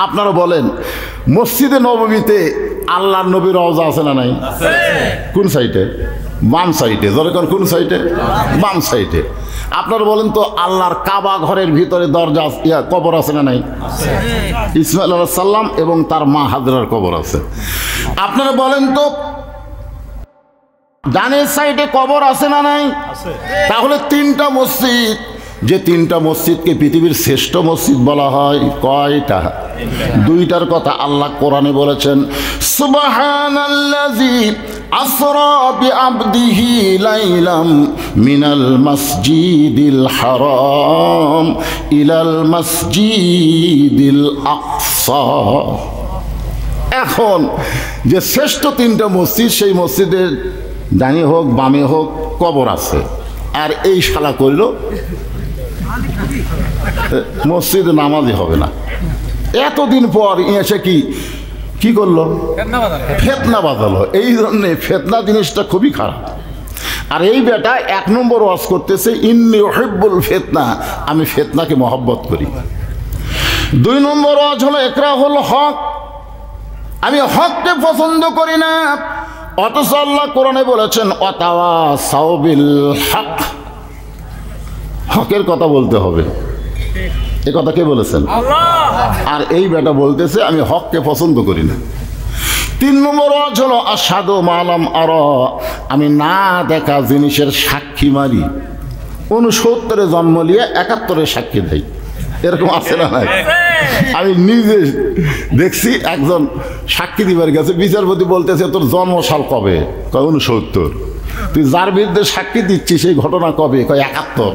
আপনারা বলেন মসজিদে নববীতে আল্লাহর নবীর রওজা আছে না নাই? কোন সাইডে? বাম সাইডে। ধরে কোন সাইডে? বাম সাইডে। আপনারা বলেন তো আল্লাহর কাবা ঘরের ভিতরে দরজা কবর আছে না নাই? ইসমাইল আলাইহিস সালাম এবং তার মা হাজরার কবর আছে। আপনারা বলেন তো ডানের সাইডে কবর আছে না নাই? তাহলে তিনটা মসজিদ, যে তিনটা মসজিদকে পৃথিবীর শ্রেষ্ঠ মসজিদ বলা হয়, কয়টা? দুইটার কথা আল্লাহ কোরআনে বলেছেন, সুবহানাল্লাযী আসরা বিআবদিহি লাইলাম মিনাল মাসজিদিল হারাম ইলাল মাসজিদিল আকসা। এখন যে শ্রেষ্ঠ তিনটা মসজিদ, সেই মসজিদের ডানে হোক বামে হোক কবর আছে, আর এই শালা করল মসজিদে নামাজই হবে না। এতদিন পর এসে কি করলো? ফেতনা বাজালো। এই জন্যে ফেতনা জিনিসটা খুবই খারাপ। আর এই বেটা 1 নম্বর ওয়াজ করতেছে, ইন্নী উহিব্বুল ফিতনা, আমি ফিতনাকে মহব্বত করি। 2 নম্বর ওয়াজ হলো ইকরাহুল হক, আমি হককে পছন্দ করি না। অথচ আল্লাহ কোরআনে বলেছেন ওয়াতাওয়াসাউ বিল হক, হকের কথা বলতে হবে। এ কথা কে বলেছেন? আর এই বেটা বলতেছে আমি হককে পছন্দ করি না। 3 নম্বর ওয়াজ হলো আশহাদু মা লাম আরা, আমি না দেখা জিনিসের সাক্ষী মারি। 69-এ জন্ম নিয়ে 71-এ সাক্ষী দেয়, এরকম আছে না নাই? আমি নিজে দেখছি, একজন সাক্ষী দিবার গেছে, বিচারপতি বলতেছে তোর জন্মসাল কবে? কয় 69। তুই যার বিরুদ্ধে সাক্ষী দিচ্ছিস সেই ঘটনা কবে? কয় 71।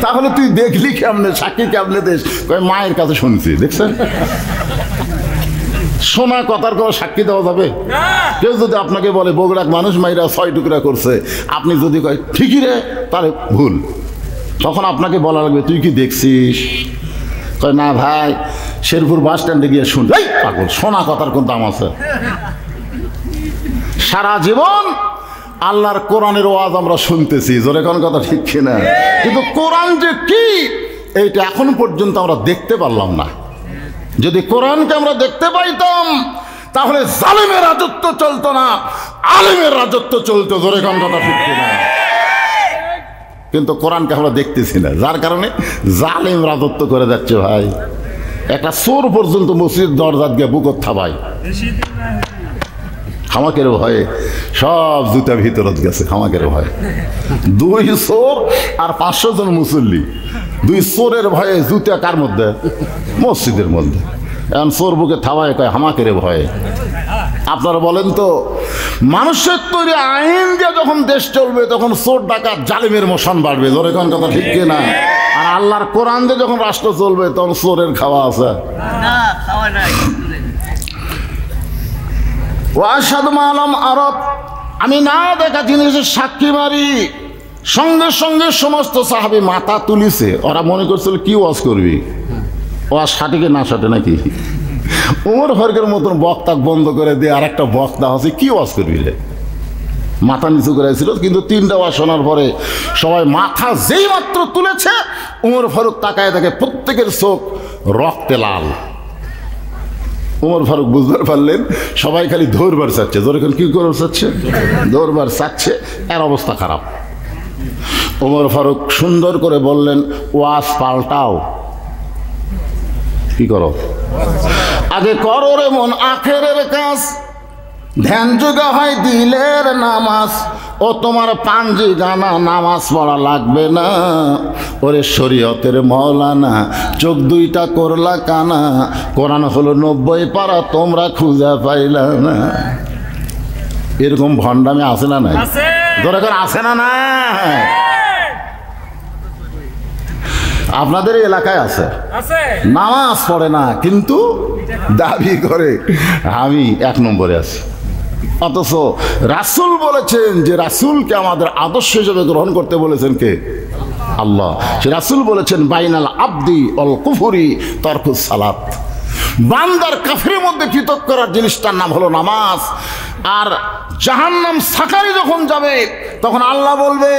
তাহলে তুই দেখলি কেমনে, সাক্ষী কেমনে দেশ? কয় মায়ের কাছে শুনছি। দেখছেন, শোনা কথার কোনো সাক্ষী দেওয়া যাবে? কেউ যদি আপনাকে বলে বগুড়ার মানুষ মাইরা 6 টুকরা করছে, আপনি যদি কয় ঠিকই রে, তাহলে ভুল। তখন আপনাকে বলা লাগবে তুই কি দেখছিস? কয় না ভাই, শেরপুর বাস স্ট্যান্ডে গিয়ে শুন। এই পাগল, শোনা কথার কোন দাম আছে? সারা জীবন আল্লাহর কোরআনের ওয়াজ আমরা শুনতেছি, জোরে কোন কথা ঠিক কিনা? কিন্তু কোরআন যে কি, এইটা এখন পর্যন্ত আমরা দেখতে পারলাম না। যদি কোরআনকে আমরা দেখতে পাইতাম তাহলে জালেমের রাজত্ব চলতো না, আলেমের রাজত্ব চলতো, জোরে কোন কথা ঠিক কিনা? কিন্তু কোরআনকে আমরা দেখতেছি না, যার কারণে জালেম রাজত্ব করে যাচ্ছে। ভাই, একটা চোর পর্যন্ত মসজিদ দরজাত গিয়ে বুকত থাবাই, খামাকের ভয়ে সব জুতা ভিতরত গেছে, খামাকের ভয়ে। 2 চোর আর 500 জন মুসল্লি, 2 চোরের ভয়ে জুতা কার মধ্যে? মসজিদের মধ্যে। এখন চোর বুকে থাবায় কয় হামাকের ভয়ে। আপনারা বলেন তো, মানুষের তৈরি আইন দিয়ে যখন দেশ চলবে তখন চোর ডাকাত জালেমের মোশন বাড়বে, জোরে কোন কথা ঠিক কিনা? আর আল্লাহর কোরআন দিয়ে যখন রাষ্ট্র চলবে তখন চোরের খাওয়া আছে না, খাওয়া নাই। ওয়াশহাদু মা লাম আরা, আমি না দেখা জিনিসের সাক্ষী মারি। সঙ্গে সঙ্গে সমস্ত সাহাবী মাথা তুলিছে। ওরা মনে করছিল কি ওয়াজ করবি, ওয়াজ সাটিকে না সাটে নাকি? ওমর ফারুকের মতন বক্তা বন্ধ করে দিয়ে আর একটা বক্তা আছে, কি ওয়াজ করবি রে? মাথা নিচু করেছিল। কিন্তু 3টা ওয়াজ শোনার পরে সবাই মাথা যেই মাত্র তুলেছে, ওমর ফারুক তাকায় দেখে প্রত্যেকের চোখ রক্তে লাল। ওমর ফারুক বুঝতে পারলেন সবাই খালি ধরবার চাচ্ছে। যখন কি করে চাচ্ছে? ধরবার চাচ্ছে, এর অবস্থা খারাপ। ওমর ফারুক সুন্দর করে বললেন, ওয়াজ পাল্টাও। কি করো? আগে করো রে মন আখেরের কাজ, ধ্যান যোগা হয় দিলের নামাজ। ও তোমার পাঞ্জি গানা, নামাজ পড়া লাগবে না। ওরে শরীয়তের মৌলানা, চোখ 2টা করলা কানা। কোরআন হলো 90 পারা, তোমরা খুঁজে পাইলা না। এরকম ভণ্ডামি আছে না নাই? দরকার আছে না না? আপনাদের এলাকায় আছে, নামাজ পড়ে না কিন্তু দাবি করে আমি 1 নম্বরে আছি। অথচ রাসূল বলেছেন যে রাসূলকে আমাদের আদর্শ হিসেবে গ্রহণ করতে বলেছেন কে? আল্লাহ। সে রাসূল বলেছেন বাইনাল আবদি অল কুফরি তারকুস সালাত, বান্দার কাফের মধ্যে পৃথক করার জিনিসটার নাম হলো নামাজ। আর জাহান্নাম সাকারি যখন যাবে তখন আল্লাহ বলবে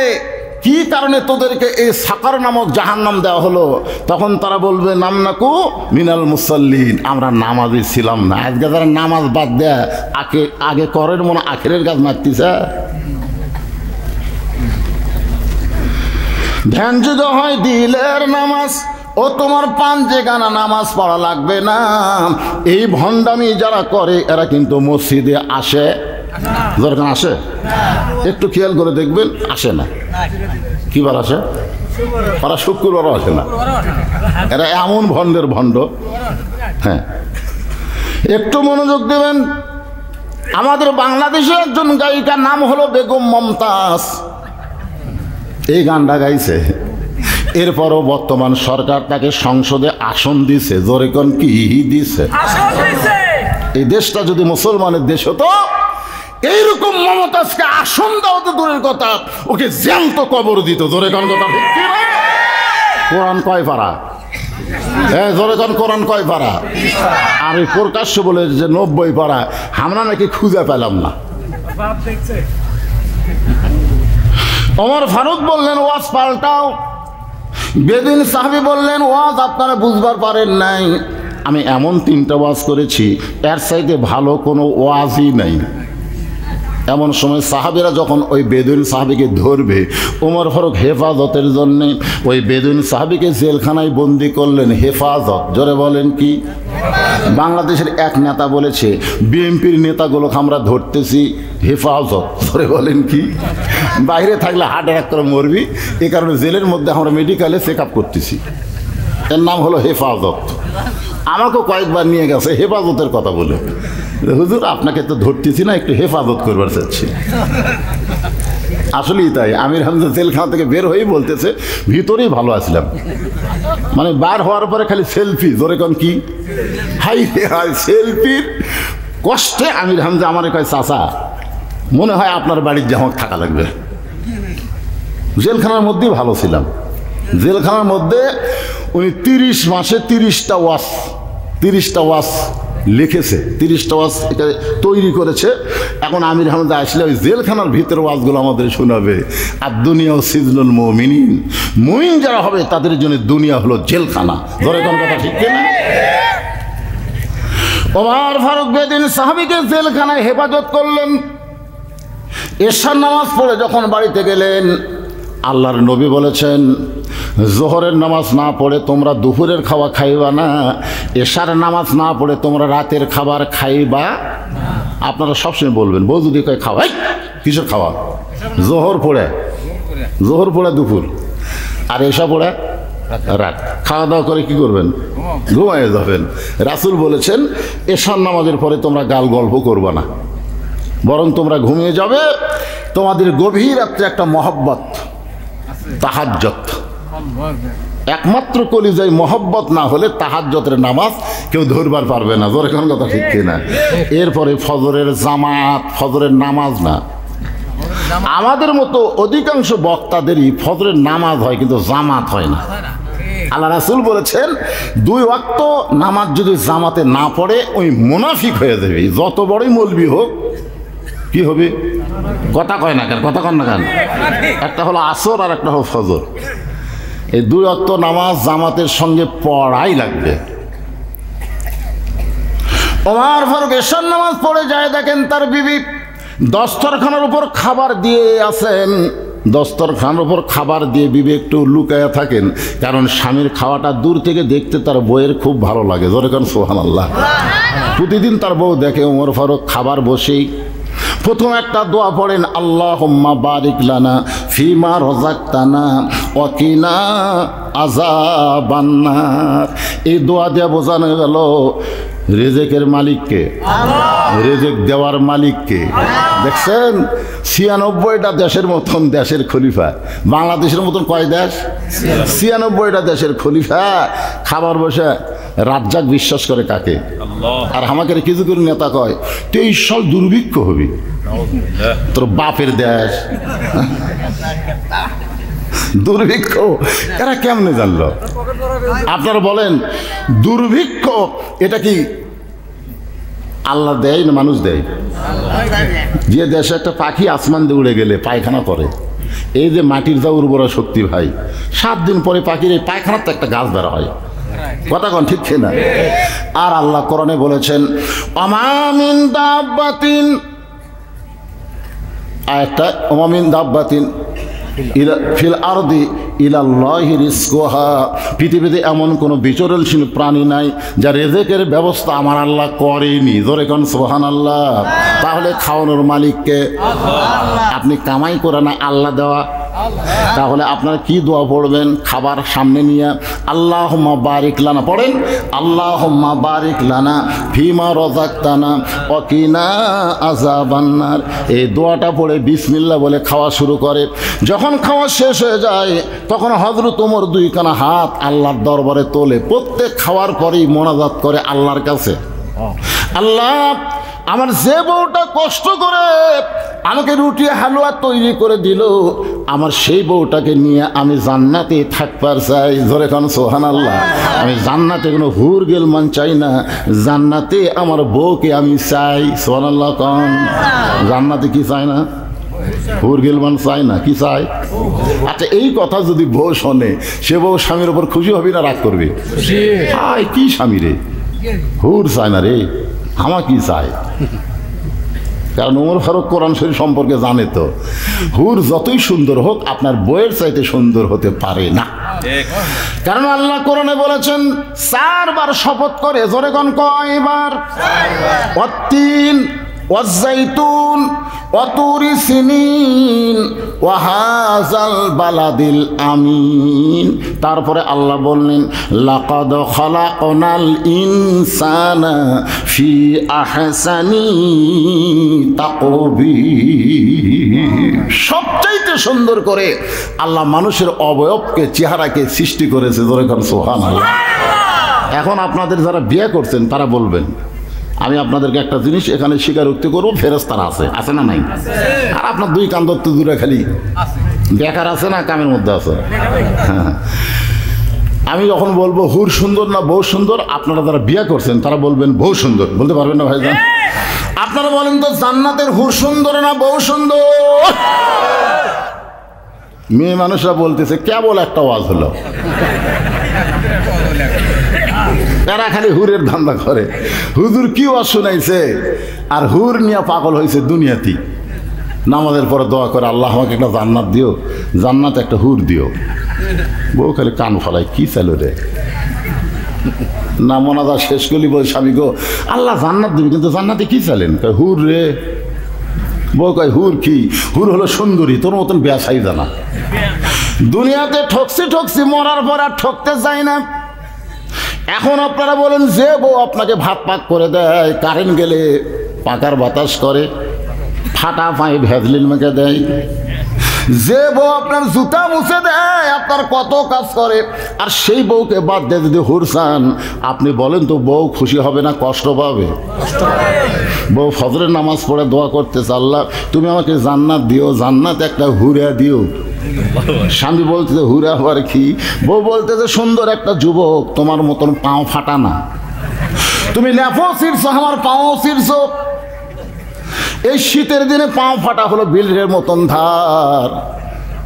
কি কারণে তোদেরকে এই সাকার নামক জাহান্নাম দেওয়া হলো? তখন তারা বলবে নামনাকু মিনাল মুসাল্লিন, আমরা নামাজি ছিলাম না। আজকে যারা নামাজ বাদ দেয় আগে করের মনে আখেরের গাছ মারতিছে। ধ্যান যদি হয় দিলের নামাজ, ও তোমার পাঞ্জে গানা নামাজ পড়া লাগবে না। এই ভণ্ডামি যারা করে এরা কিন্তু মসজিদে আসে, দরকার আসে, একটু খেয়াল করে দেখবেন আসে না। কি বার আসে? ওরা শুক্রবারও আসে না। এরা এমন ভণ্ডের ভণ্ড। হ্যাঁ, একটু মনোযোগ দেবেন। আমাদের বাংলাদেশের একজন গায়িকার নাম হলো বেগম মমতাজ, এই গানটা গাইছে। এরপরও বর্তমান সরকার তাকে সংসদে আসন দিছে। জোরে কোন কি দিছে? এই দেশটা যদি মুসলমানের দেশ হতো, এইরকম মমতাজকে আসন দেওয়া তো দূরের কথা, ওকে জ্যান্ত কবর দিত। জোরে কোন কথা ঠিক কি? কোরআন কয় পারা? হ্যাঁ, জোরে কোন কোরআন কয় পারা? আর এই প্রকাশ্য বলে যে 90 পারা, আমরা নাকি খুঁজে পেলাম না। ওমর ফারুক বললেন ওয়াজ পাল্টাও। বেদিন সাহাবী বললেন ওয়াজ আপনারা বুঝবার পারেন নাই। আমি এমন 3টা ওয়াজ করেছি, এর চাইতে ভালো কোনো ওয়াজই নাই। এমন সময় সাহাবীরা যখন ওই বেদুইন সাহাবীকে ধরবে, ওমর ফারুক হেফাজতের জন্যে ওই বেদুইন সাহাবীকে জেলখানায় বন্দি করলেন। হেফাজত, জোরে বলেন কি? বাংলাদেশের এক নেতা বলেছে বিএনপির নেতাগুলোকে আমরা ধরতেছি হেফাজত, জোরে বলেন কি? বাইরে থাকলে হার্ট অ্যাটাক করে মরবি, এ কারণে জেলের মধ্যে আমরা মেডিকেলে চেক আপ করতেছি। এর নাম হলো হেফাজত। আমাকেও কয়েকবার নিয়ে গেছে হেফাজতের কথা বলে, হুজুর আপনাকে তো ধরতেছি না, একটু হেফাজত করবার চাচ্ছি। আসলেই তাই। আমির হামজা জেলখানা থেকে বের হয়েই বলতেছে ভিতরেই ভালো আসলাম, মানে বার হওয়ার পরে খালি সেলফি। জোরে কোন কি? হাই হাই, সেলফির কষ্টে আমির হামজা আমার কয় চাচা মনে হয় আপনার বাড়ির জামাক থাকা লাগবে। জেলখানার মধ্যেই ভালো ছিলাম। জেলখানার মধ্যে উনি 30 মাসে 30টা ওয়াজ লিখেছে, 30টা ওয়াজ এটা তৈরি করেছে। এখন আমির হামজা আসলে ওই জেলখানার ভিতরে ওয়াজগুলো আমাদের শোনাবে। আর দুনিয়া ও সিজনুল মুমিনিন, মুমিন যারা হবে তাদের জন্য দুনিয়া হলো জেলখানা। ধরে কোন কথা ঠিক কিনা? ওমর ফারুক বেদিন সাহাবীকে জেলখানায় হেফাজত করলেন। এশার নামাজ পড়ে যখন বাড়িতে গেলেন, আল্লাহর নবী বলেছেন জোহরের নামাজ না পড়ে তোমরা দুপুরের খাওয়া খাইবা না, এশার নামাজ না পড়ে তোমরা রাতের খাবার খাইবা। আপনারা সবসময় বলবেন, বউ যদি কয় খাওয়া, কিসের খাওয়া? জোহর পড়ে দুপুর, আর এশা পড়ে রাত। খাওয়া দাওয়া করে কি করবেন? ঘুমাইয়ে যাবেন। রাসূল বলেছেন এশার নামাজের পরে তোমরা গাল গল্প করবা না, বরং তোমরা ঘুমিয়ে যাবে। তোমাদের গভীর রাত্রে একটা মহব্বত, তাহাজ্জুদ, একমাত্র কলিজায় মহব্বত না হলে তাহাজ্জুদের নামাজ কেউ ধরবার পারবে না। জোরে কোন কথা ঠিক কিনা? এরপরে ফজরের জামাত, ফজরের নামাজ না। আমাদের মতো অধিকাংশ বক্তাদেরই ফজরের নামাজ হয় কিন্তু জামাত হয় না। আল্লাহ রাসূল বলেছেন 2 ওয়াক্ত নামাজ যদি জামাতে না পড়ে ওই মুনাফিক হয়ে যাবে। যত বড়ই মৌলবি হোক, কি হবে? কথা কয় না কেন? কথা কন না কেন? একটা হলো আসর আর একটা হলো ফজর। এই 2 ওয়াক্ত নামাজ জামাতের সঙ্গে পড়াই লাগবে। ওমর ফারুক এশার নামাজ পড়ে যায়, দেখেন তার বিবি দস্তরখানার উপর খাবার দিয়ে আছেন। দস্তরখানার উপর খাবার দিয়ে বিবি একটু লুকায়া থাকেন, কারণ স্বামীর খাওয়াটা দূর থেকে দেখতে তার বউয়ের খুব ভালো লাগে। জোরে কারণ সুবহানাল্লাহ। প্রতিদিন তার বউ দেখে ওমর ফারুক খাবার বসেই প্রথম একটা দোয়া পড়েন, আল্লাহুম্মা বারিক লানা ফিমা রাযাকতানা ওয়া কিনা আযাবান নার। এই দোয়া দিয়ে বোঝানো গেল রিজিকের মালিককে, রিজিক দেওয়ার মালিককে। দেখছেন 96টা দেশের মতন দেশের খলিফা, বাংলাদেশের মতন কয় দেশ? 96টা দেশের খলিফা খাবার বসে রাজ্জাক বিশ্বাস করে কাকে? আর আমাকে কিছু করে নেতা কয় 23 সাল দুর্ভিক্ষ হবি, তোর বাপের দেশ দুর্ভিক্ষ। এরা কেমনে জানলো? আপনারা বলেন দুর্ভিক্ষ এটা কি আল্লাহ দেয় না মানুষ দেয়? যে দেশে একটা পাখি আসমান দিয়ে উড়ে গেলে পায়খানা করে, এই যে মাটির যা উর্বরা শক্তি ভাই, 7 দিন পরে পাখির এই পায়খানার তো একটা গাছ বের হয়, কথা কোন ঠিক না? আর আল্লাহ কোরআনে বলেছেন ওমা মিন দাব্বাতিন, আয়াতটা ওমা মিন দাব্বাতিন ফিল আরদি ইলাল্লাহি রিজকুহা, পৃথিবীতে এমন কোনো বিচরণশীল প্রাণী নাই যা রেজেকের ব্যবস্থা আমার আল্লাহ করেনি। জোরে কোন সুবহানাল্লাহ। তাহলে খাওয়ানোর মালিককে আপনি কামাই করে না, আল্লাহ দেওয়া। তাহলে আপনার কি দোয়া পড়বেন খাবার সামনে নিয়ে? আল্লাহুম্মা বারিক লানা পড়েন, আল্লাহুম্মা বারিক লানা ফিমা রাযাকতানা ওয়া কিনা আযাবান্নার। এই দোয়াটা পড়ে বিসমিল্লাহ বলে খাওয়া শুরু করে। যখন খাওয়া শেষ হয়ে যায় তখন হযরত ওমর 2 কানা হাত আল্লাহর দরবারে তোলে, প্রত্যেক খাওয়ার পরেই মোনাজাত করে আল্লাহর কাছে, আল্লাহ আমার যে বউটা কষ্ট করে আমাকে রুটি হালুয়া তৈরি করে দিল, আমার সেই বউটাকে নিয়ে আমি জান্নাতে থাকবার চাই। জোরে কোন সুবহানাল্লাহ। আমি জান্নাতে কোনো হুর গেলমান চাই না, জান্নাতে আমার বউকে আমি চাই। সুবহানাল্লাহ কোন। জান্নাতে কি চাই না? হুর গেলমান চাই না, কি চাই? আচ্ছা এই কথা যদি বউ শোনে, সে বউ স্বামীর উপর খুশি হবে না রাগ করবে? হায় কি স্বামী রে, হুর চায় না রে, আমার কি চাই? কারণ ওমর ফারুক কোরআন শরীফ সম্পর্কে জানে তো, হুর যতই সুন্দর হোক আপনার বইয়ের চাইতে সুন্দর হতে পারে না। কারণ আল্লাহ কোরআনে বলেছেন 4 বার শপথ করে। জোরে কোন কয়বার? ওয়াত্তিন ওয়াজ্জাইতুন ওয়াতুরি সিনিন ওয়া হাযাল বালাদিল আমিন। তারপরে আল্লাহ বললেন লাকাদ খালাকনাল ইনসানা ফি আহসানি তাকবীর। সবচাইতে সুন্দর করে আল্লাহ মানুষের অবয়বকে, চেহারাকে সৃষ্টি করেছে। জোরে কোন সুবহানাল্লাহ। এখন আপনাদের যারা বিয়ে করছেন তারা বলবেন আমি আপনাদেরকে একটা জিনিস এখানে স্বীকারোক্তি করবো, ফেরেশতারা আছে, আছে না নাই? আর আপনার 2 কান ধরতে দূরে খালি বেকার আছে না কামের মধ্যে আছে। হ্যাঁ, আমি যখন বলবো হুর সুন্দর না বউ সুন্দর, আপনারা যারা বিয়ে করছেন তারা বলবেন বউ সুন্দর। বলতে পারবেন না ভাইজান? আপনারা বলেন তো জান্নাতের হুর সুন্দর না বউ সুন্দর? মেয়ে মানুষরা বলতেছে কেবল একটা ওয়াজ হলো, এরা খালি হুরের ধান্দা করে। হুজুর কি ওয়াজ শুনাইছে, আর হুর নিয়ে পাগল হয়েছে দুনিয়াতে। নামাজের পরে দোয়া করে আল্লাহ আমাকে একটা জান্নাত দিও, জান্নাত একটা হুর দিও। বউ খালি কান ফলাই কি চাইল রে না, মোনাজাত শেষ করলি বল স্বামী গো আল্লাহ জান্নাত দিবি, কিন্তু জান্নাতে কি চাইলেন? হুর রে। বউ কয় হুর কি? হুর হলো সুন্দরী, তোর মতন বেয়াসাই জানা। দুনিয়াতে ঠকছি মরার পর আর ঠকতে যায় না। এখন আপনারা বলেন যে বউ আপনাকে ভাত পাক করে দেয়, কারেন্ট গেলে পাকার বাতাস করে, ফাটা পায়ে ভ্যাজলিন মেখে দেয়, যে বউ আপনার জুতা মুছে দেয়, আপনার কত কাজ করে, আর সেই বউকে বাদ দিয়ে যদি হুর চান, আপনি বলেন তো বউ খুশি হবে না কষ্ট পাবে? বউ ফজরের নামাজ পড়ে দোয়া করতেছে আল্লাহ তুমি আমাকে জান্নাত দিও, জান্নাত একটা হুরা দিও। স্বামী বলতেছে হুরা আবার কি? বউ বলতেছে সুন্দর একটা যুবক, তোমার মতন পাও ফাটা না, তুমি লেফো ছিড়ছো আমার পাও ছিড়ছো। এই শীতের দিনে পাও ফাটা হলো বিলের মতন ধার,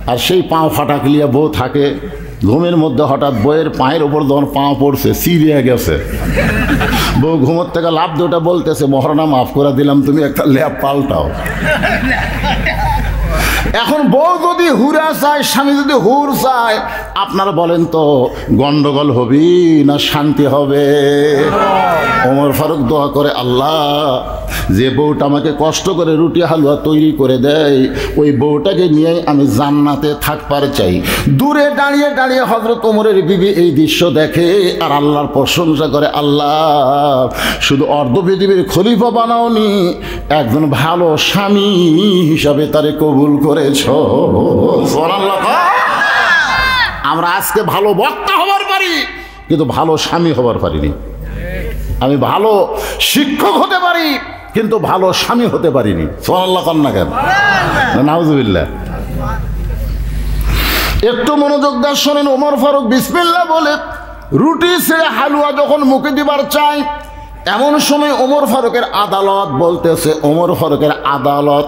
আর সেই পাও ফাটা ক্লিয়া বউ থাকে। ঘুমের মধ্যে হঠাৎ বইয়ের পায়ের উপর যখন পাও পড়ছে সিরিয়া গেছে, বউ ঘুমোর থেকে লাভ দুটা বলতেছে মহারণা মাফ করে দিলাম, তুমি একটা ল্যাপ পাল্টাও। এখন বউ যদি হুরা চায়, স্বামী যদি হুর চায়, আপনারা বলেন তো গন্ডগোল হবি না শান্তি হবে? ওমর ফারুক দোয়া করে আল্লাহ যে বউটা আমাকে কষ্ট করে রুটি হালুয়া তৈরি করে দেয়, ওই বউটাকে নিয়ে আমি জান্নাতে থাকবার চাই। দূরে দাঁড়িয়ে দাঁড়িয়ে হযরত ওমরের বিবি এই দৃশ্য দেখে আর আল্লাহর প্রশংসা করে, আল্লাহ শুধু অর্ধ পৃথিবীর খলিফা বানাওনি, একজন ভালো স্বামী হিসাবে তারে কবুল করেছ। আমরা আজকে ভালো বক্তা হবার পারি, কিন্তু ভালো স্বামী হবার পারিনি। আমি ভালো শিক্ষক হতে পারি, কিন্তু ভালো স্বামী হতে পারিনি। সুবহানাল্লাহ কন্যা কেন? নাউজুবিল্লাহ। একটু মনোযোগ দিয়ে শোনেন। ওমর ফারুক বিসমিল্লাহ বলে রুটি ছেড়ে হালুয়া যখন মুখে দিবার চায়, এমন সময় ওমর ফারুকের আদালত বলতেছে, ওমর ফারুকের আদালত,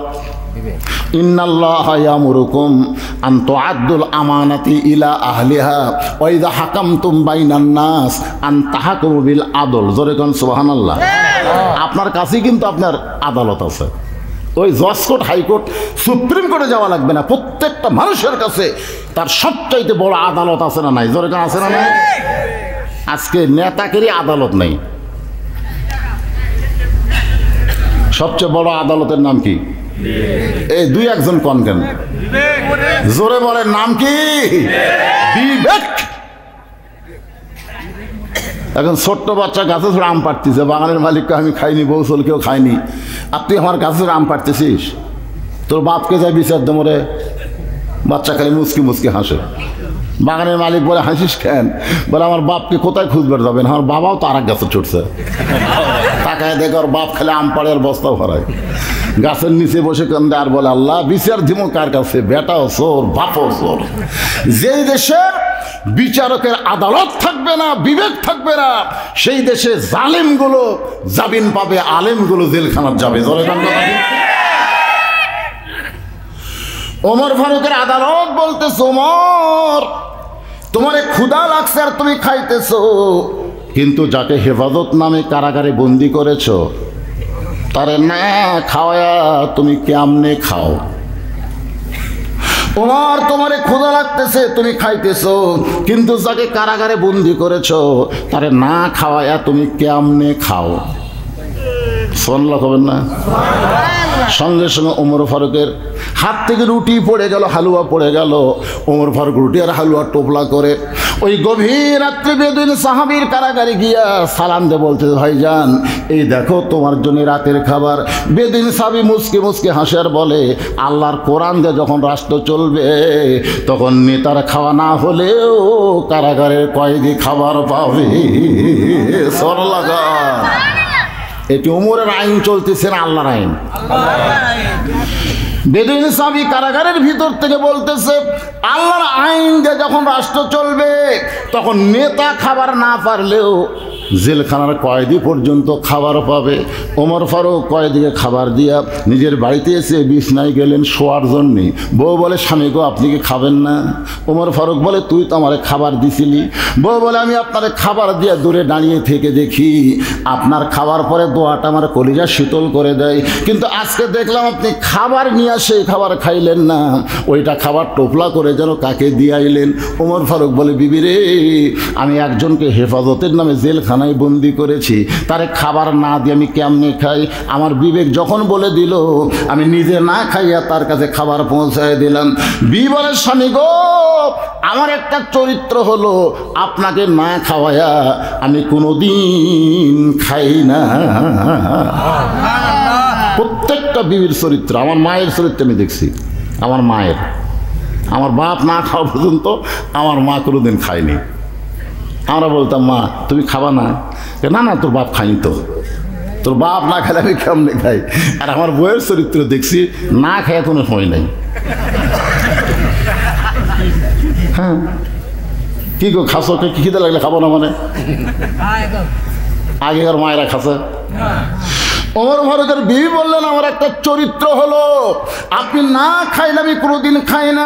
ইন্নাল্লাহা ইয়ামুরুকুম আন তুআদ্দুল আমানাতি ইলা আহলিহা ওয়া ইযা হাকামতুম বাইনান নাস আন তাহকুমু বিল আদল। জোরে কোন সুবহানাল্লাহ। আপনার কাছেই কিন্তু আপনার আদালত আছে। ওই জজ কোর্ট, হাইকোর্ট, সুপ্রিম কোর্টে যাওয়া লাগবে না। প্রত্যেকটা মানুষের কাছে তার সবচাইতে বড় আদালত আছে না নাই? জোরে কোন আছে না নাই? আজকে নেতাকেরই আদালত নেই। সবচেয়ে বড় আদালতের নাম কি? এই দুই একজন কন কেন? জোরে বলেন, নাম কি? বিবেক। এখন ছোট্ট বাচ্চা গাছে ধরে আম পাড়তেছে, বাগানের মালিককে আমি খাইনি, বৌসল কেউ খায়নি, আর তুই আমার গাছে ধরে আম পাড়তেছিস, তোর বাপকে যাই বিচার দে মরে। বাচ্চা খালি মুচকি মুচকি হাসে। বাগানের মালিক বলে, হাসিস কেন? বলে, আমার বাপকে কোথায় খুঁজবার যাবেন, আমার বাবাও তো আর এক গাছে ছুটছে। তাকায় দেখে ওর বাপ খেলে আম পাড়ে আর বস্তা ভরায়, গাছের নিচে বসে কান্দে আর বলে, আল্লাহ বিচার দিমো কার কাছে? বেটাও চোর, বাপও চোর। যেই দেশের বিচারকের আদালত থাকবে না, বিবেক থাকবে না, সেই দেশে জালেমগুলো জামিন পাবে, আলেমগুলো জেলখানার যাবে। ওমর ফারুকের আদালত বলতেছে, ওমর তোমার ক্ষুধা লাগছে আর তুমি খাইতেছো, কিন্তু যাকে হেফাজত নামে কারাগারে বন্দি করেছো তারে না খাওয়া তুমি কেমনে খাও? ওমর তোমারে ক্ষুধা লাগতেছে, তুমি খাইতেছো, কিন্তু যাকে কারাগারে বন্দি করেছো তারে না খাওয়ায়া তুমি কেমনে খাও? শুনলা খবর না? সঙ্গে সঙ্গে ওমর ফারুকের হাত থেকে রুটি পড়ে গেল, হালুয়া পড়ে গেল। ওমর ফারুক রুটি আর হালুয়া টোপলা করে ওই গভীর রাত্রে বেদুইন সাহাবীর কারাগারে গিয়া সালাম দে বলতে, ভাইজান এই দেখো তোমার জন্য রাতের খাবার। বেদুইন সাহাবী মুসকে মুসকে হাসে আর বলে, আল্লাহর কোরআন দিয়ে যখন রাষ্ট্র চলবে তখন নেতার খাওয়া না হলেও কারাগারের কয়েদি খাবার পাবে। সর লাগা। এটি উমরের আইন চলতেছে না আল্লাহর আইন? বেদুইন সাহাবী কারাগারের ভিতর থেকে বলতেছে, আল্লাহর আইন যে যখন রাষ্ট্র চলবে তখন নেতা খাবার না পারলেও জেলখানার কয়েদি পর্যন্ত খাবার পাবে। ওমর ফারুক কয়েদিকে খাবার দিয়া নিজের বাড়িতে এসে বিছনায় গেলেন শোয়ার জন্যে। বউ বলে, স্বামী গো আপনি কি খাবেন না? ওমর ফারুক বলে, তুই তো আমারে খাবার দিছিলি। বউ বলে, আমি আপনারে খাবার দিয়া দূরে দাঁড়িয়ে থেকে দেখি আপনার খাবার পরে দোয়াটা আমার কলিজা শীতল করে দেয়, কিন্তু আজকে দেখলাম আপনি খাবার নিয়ে আসে খাবার খাইলেন না, ওইটা খাবার টোপলা করে যেন কাকে দিয়ে আইলেন। ওমর ফারুক বলে, বিবি রে, আমি একজনকে হেফাজতের নামে জেলখানা বন্দি করেছি, তারে খাবার না দিয়ে আমি কেমনে খাই? আমার বিবেক যখন বলে দিল আমি নিজে না খাইয়া তার কাছে খাবার পৌঁছায় দিলাম। বিবলের স্বামী গো, আমার একটা চরিত্র হলো আপনাকে না খাওয়ায়া আমি কোনোদিন খাই না। প্রত্যেকটা বিবির চরিত্র, আমার মায়ের চরিত্র আমি দেখছি। আমার মায়ের, আমার বাপ না খাওয়া পর্যন্ত আমার মা কোনোদিন খায়নি। আমরা বলতাম, মা তুমি খাবা না? না না, তোর বাপ খাইনি তো, তোর বাপ না খেলে আমি কেমনে খাই? আর আমার বইয়ের চরিত্র দেখছি, না খাইয়া কোনো সময় নাই। হ্যাঁ, কি গো খাসো? কি খিদে লাগলে খাবো না মানে? আগেকার মায়েরা খাসে। ওমর ফারুকের বিবি বললেন, আমার একটা চরিত্র হলো আপনি না খাইলে আমি কোনোদিন খাই না।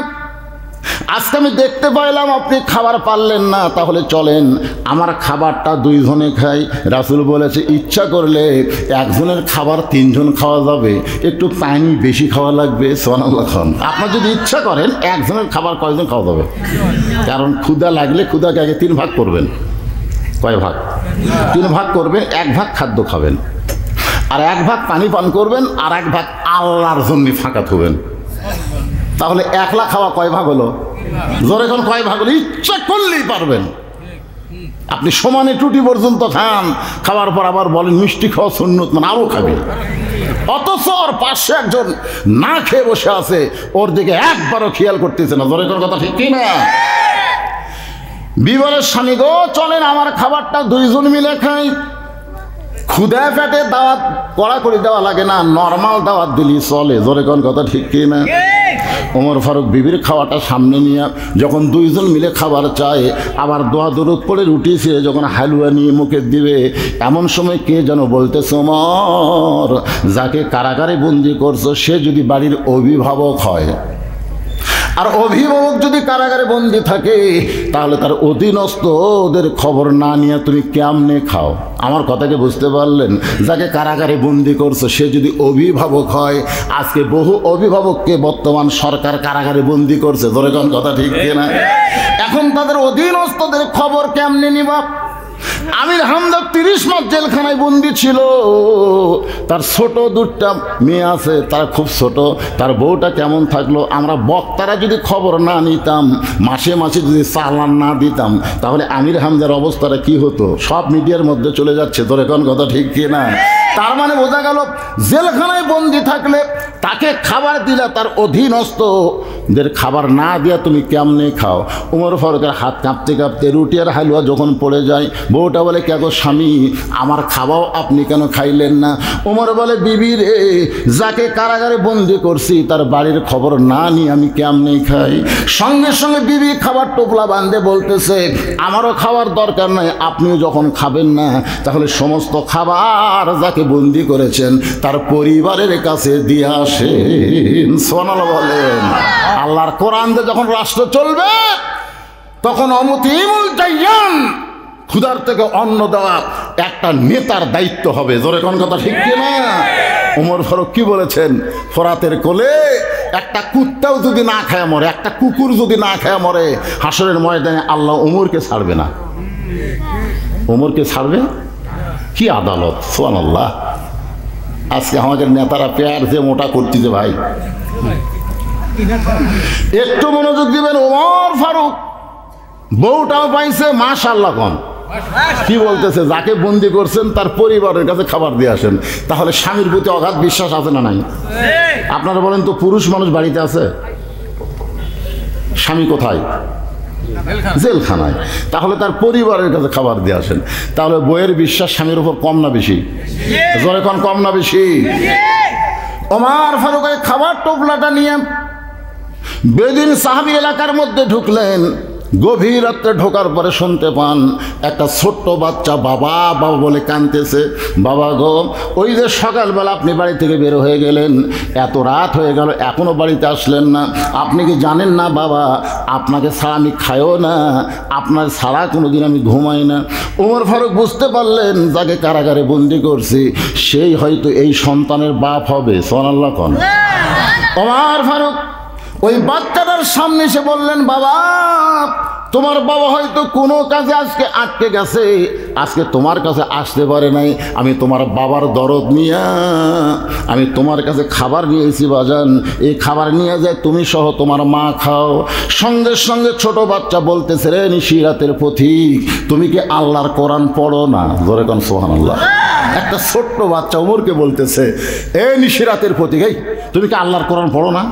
আজকে আমি দেখতে পাইলাম আপনি খাবার পারলেন না, তাহলে চলেন আমার খাবারটা দুইজনে খাই। রাসূল বলেছে, ইচ্ছা করলে একজনের খাবার তিনজন খাওয়া যাবে, একটু পানি বেশি খাওয়া লাগবে। সুবহানাল্লাহ। আপনার যদি ইচ্ছা করেন একজনের খাবার কয়জন খাওয়া যাবে? কারণ ক্ষুধা লাগলে ক্ষুধাকে আগে 3 ভাগ করবেন। কয় ভাগ? 3 ভাগ করবেন। 1 ভাগ খাদ্য খাবেন, আর 1 ভাগ পানি পান করবেন, আর 1 ভাগ আল্লাহর জন্য ফাঁকা থবেন। তাহলে 1 খাওয়া কয় ভাগ হলো? জোরে কোন কয় ভাগ হলো? ইচ্ছা করলেই পারবেন। আপনি সমানে টুটি পর্যন্ত খান, খাওয়ার পর আবার বলেন মিষ্টি খাওয়া সুন্নত, মানে আরও খাবে। অথচ ওর পাশে একজন না খেয়ে বসে আছে, ওর দিকে একবারও খেয়াল করতেছে না। জোরে কোন কথা ঠিক কি না? বিবরের স্বামী গো, চলেন আমার খাবারটা দুইজন মিলে খাই। ক্ষুদায় পেটে দাওয়াত কড়া করে দেওয়া লাগে না, নর্মাল দাওয়াত দিলি চলে। জোরে কোন কথা ঠিক কি না? ওমর ফারুক বিবির খাওয়াটা সামনে নিয়ে যখন দুইজন মিলে খাবার চায়, আবার দোয়া দরুদ পড়ে রুটি ছিঁড়ে যখন হালুয়া নিয়ে মুখে দিবে, এমন সময় কে যেন বলতেছে, ওমর, যাকে কারাগারে বন্দি করছো সে যদি বাড়ির অভিভাবক হয়, আর অভিভাবক যদি কারাগারে বন্দি থাকে, তাহলে তার অধীনস্থ ওদের খবর না নিয়ে তুমি কেমনে খাও? আমার কথাকে বুঝতে পারলেন? যাকে কারাগারে বন্দি করছো সে যদি অভিভাবক হয়, আজকে বহু অভিভাবককে বর্তমান সরকার কারাগারে বন্দি করছে। ধরে কোন কথা ঠিক কিনা? এখন তাদের অধীনস্থদের খবর কেমনে নিবা? আমির হামজা 30 মাস জেলখানায় বন্দি ছিল। তার ছোট দুটা মেয়ে আছে, তারা খুব ছোট। তার বউটা কেমন থাকলো, আমরা বক্তারা যদি খবর না নিতাম, মাসে মাসে যদি চালান না দিতাম, তাহলে আমির হামজার অবস্থাটা কি হতো? সব মিডিয়ার মধ্যে চলে যাচ্ছে। তোর এখন কথা ঠিক কি না? তার মানে বোঝা গেল, জেলখানায় বন্দি থাকলে তাকে খাবার দিলে তার অধীনস্থদের খাবার না দিয়া তুমি কেমনে খাও? ওমর ফারুকের হাত কাঁপতে কাঁপতে রুটি আর হালুয়া যখন পড়ে যায়, বউটা বলে, কে গো স্বামী, আমার খাওয়াও আপনি কেন খাইলেন না? ওমর বলে, বিবি রে, যাকে কারাগারে বন্দি করছি তার বাড়ির খবর না নিয়ে আমি কেমনে খাই? সঙ্গে সঙ্গে বিবি খাবার টোপলা বাঁধে বলতেছে, আমারও খাওয়ার দরকার নাই, আপনিও যখন খাবেন না, তাহলে সমস্ত খাবার যাকে বন্দি করেছেন তার পরিবারের কাছে দিয়ে আসেন। সুবহানাল্লাহ বলেন। আল্লাহর কোরআন দিয়ে যখন রাষ্ট্র চলবে, তখন অমুতিমুল জাইয়ান, ক্ষুধার থেকে অন্ন দেওয়া একটা নেতার দায়িত্ব হবে। জোরে কোন কথা ঠিক কি না? ওমর ফারুক কি বলেছেন? ফোরাতের কোলে একটা কুত্তাও যদি না খায় মরে, একটা কুকুর যদি না খায় মরে, হাসরের ময়দানে আল্লাহ ওমরকে ছাড়বে না। ওমরকে ছাড়বে? কি আদালত! সুবহানাল্লাহ। আজকে আমাদের নেতারা পেয়ার যে মোটা করতেছে ভাই, একটু মনোযোগ দিবেন। ওমর ফারুক বউটাও পাইছে, মাশাআল্লাহ কম। কি বলতেছে? যাকে বন্দি করছেন তার পরিবারের কাছে খাবার দিয়ে আসেন। তাহলে স্বামীর প্রতি অগাধ বিশ্বাস আছে না নাই? আপনারা বলেন তো, পুরুষ মানুষ বাড়িতে আছে, স্বামী কোথায়? জেলখানায়। তাহলে তার পরিবারের কাছে খাবার দিয়ে আসেন। তাহলে বইয়ের বিশ্বাস স্বামীর উপর কম না বেশি? জোরে কোন, কম না বেশি? ওমর ফারুক খাবার টোপলাটা নিয়ে বেদিন সাহাবী এলাকার মধ্যে ঢুকলেন। গভীর রাত্রে ঢোকার পরে শুনতে পান একটা ছোট্ট বাচ্চা বাবা বাবা বলে কাঁদতেছে। বাবা গো, ওই যে সকালবেলা আপনি বাড়ি থেকে বের হয়ে গেলেন, এত রাত হয়ে গেল, এখনো বাড়িতে আসলেন না। আপনি কি জানেন না বাবা, আপনাকে ছাড়া আমি খাইও না, আপনার ছাড়া কোনোদিন আমি ঘুমাই না। ওমর ফারুক বুঝতে পারলেন, যাকে কারাগারে বন্দি করছি সেই হয়তো এই সন্তানের বাপ হবে। সুবহানাল্লাহ কোন। ওমর ফারুক ওই বাচ্চাটার সামনে এসে বললেন, বাবা, তোমার বাবা হয়তো কোনো কাজে আজকে আটকে গেছে, আজকে তোমার কাছে আসতে পারে নাই। আমি তোমার বাবার দরদ নিয়ে আমি তোমার কাছে খাবার নিয়েছি বাজান, এই খাবার নিয়ে যায় তুমি সহ তোমার মা খাও। সঙ্গে সঙ্গে ছোট বাচ্চা বলতেছে, রে নিশিরাতের পথিক, তুমি কি আল্লাহর কোরআন পড়ো না? জোরে কোন সুবহানাল্লাহ। একটা ছোট্ট বাচ্চা ওমরকে বলতেছে, এ নিশিরাতের পথিক, এই তুমি কি আল্লাহর কোরআন পড়ো না?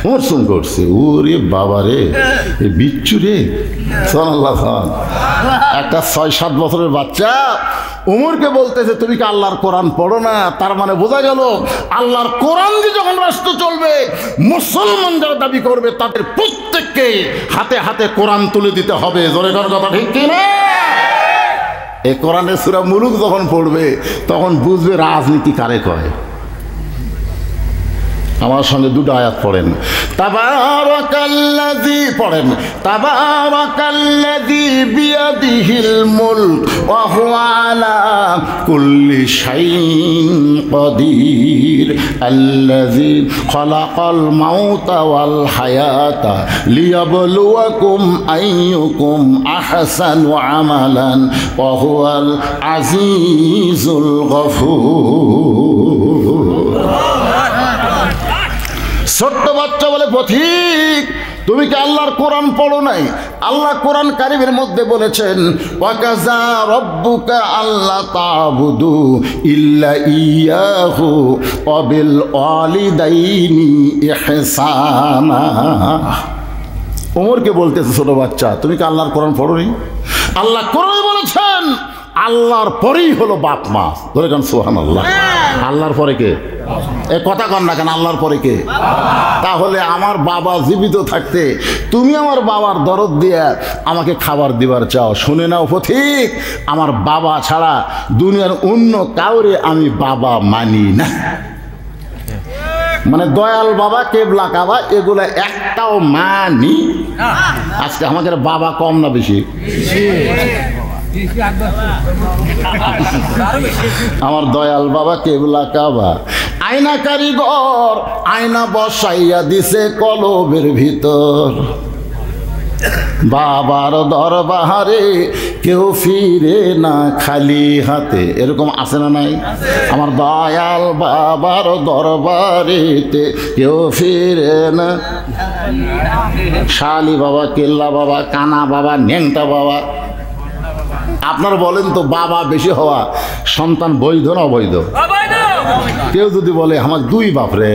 ওমর শুন করছে, ওরে বাবা রে, বিচ্ছু রে। সুবহানাল্লাহ। একটা 6-7 বছরের বাচ্চা ওমরকে বলতেছে, তুমি কি আল্লাহর কোরআন পড়ো না? তার মানে বোঝা গেল, আল্লাহর কোরআন দিয়ে যখন রাষ্ট্র চলবে, মুসলমান যারা দাবি করবে তাদের প্রত্যেককে হাতে হাতে কোরআন তুলে দিতে হবে। জোরে কর কথা ঠিক কি না? এই কোরআনের সূরা মুলুক যখন পড়বে তখন বুঝবে রাজনীতি কারে কয়। আমার সঙ্গে দুটো আয়াত পড়েন। তাবারাকাল্লাযী, পড়েন, তাবারাকাল্লাযী বিয়াদিহিল মুলক ওয়া হুয়া আলা কুল্লি শাইইন কাদির আল্লাযী খালাকাল মাউতা ওয়াল হায়াতা লিয়াবলুয়াকুম আইয়ুকুম আহসানু আমালান ওয়া হুয়াল আজিজুল গফুর। ছোট্ট বাচ্চা বলে, পথিক, তুমি কি আল্লাহর কোরআন পড়ো নাই? আল্লাহ কোরআন কারীমের মধ্যে বলেছেন, ওয়াকাযা রাব্বুকা আল্লা তা'বুদু ইল্লা ইয়াহু ওয়া বিল ওয়ালিদাইনি ইহসানা। ওমরকে বলতেছে ছোট বাচ্চা, তুমি কি আল্লাহর কোরআন পড়োনি? আল্লাহ কোরআনে বলেছেন, আল্লাহর পরেই হলো বাপ মা। ধরে কেন সুবহানাল্লাহ। আল্লাহর পরে কে? এ কথা কন না কেন, আল্লাহর পরে কে? তাহলে আমার বাবা জীবিত থাকতে তুমি আমার বাবার দরদ দিয়ে আমাকে খাবার দিবার চাও? শুনে নাও পথিক, আমার বাবা ছাড়া দুনিয়ার অন্য কাউরে আমি বাবা মানি না। মানে দয়াল বাবা, কেবলা কাবা, এগুলো একটাও মানি। আজকে আমাদের বাবা কম না বেশি? আমার দয়াল বাবা কেবলা কাবা, আয়না কারিগর আয়না বসাইয়া দিছে কলবের ভিতর। বাবার দরবারে কেউ ফিরে না খালি হাতে, এরকম আছে না নাই? আমার দয়াল বাবার দরবারেতে কেউ ফিরে না। শালি বাবা, কেল্লা বাবা, কানা বাবা, ন্যাংটা বাবা। আপনারা বলেন তো, বাবা বেশি হওয়া সন্তান বৈধ না অবৈধ? কেউ যদি বলে আমার দুই বাপরে,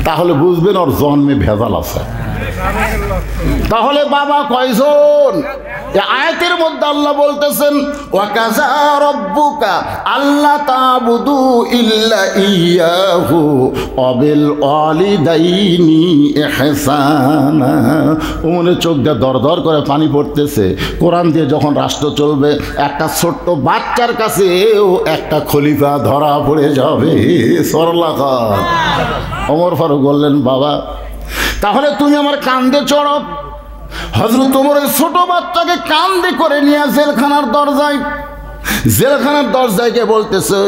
তাহলে বুঝবেন ওর জন্মে ভেজাল আছে। তাহলে বাবা কয়জন? আয়াতের মধ্যে আল্লাহ বলতেছেন ওয়াকাযা রাব্বুকা আল্লা তা'বুদু ইল্লা ইয়াহু ওয়া বিল ওয়ালিদাইনি ইহসানা। ওমনে চোখ দিয়ে দরদর করে পানি পড়তেছে। কোরআন দিয়ে যখন রাষ্ট্র চলবে, একটা ছোট্ট বাচ্চার কাছেও একটা খলিফা ধরা পড়ে যাবে। সরলাহ ওমর ফারুক বললেন বাবা, তাহলে তুমি আমার কান্দে চড়ো। হযরত ওমর ছোট বাচ্চাকে কান্দে করে নিয়ে জেলখানার দরজায় গিয়ে বলতেছে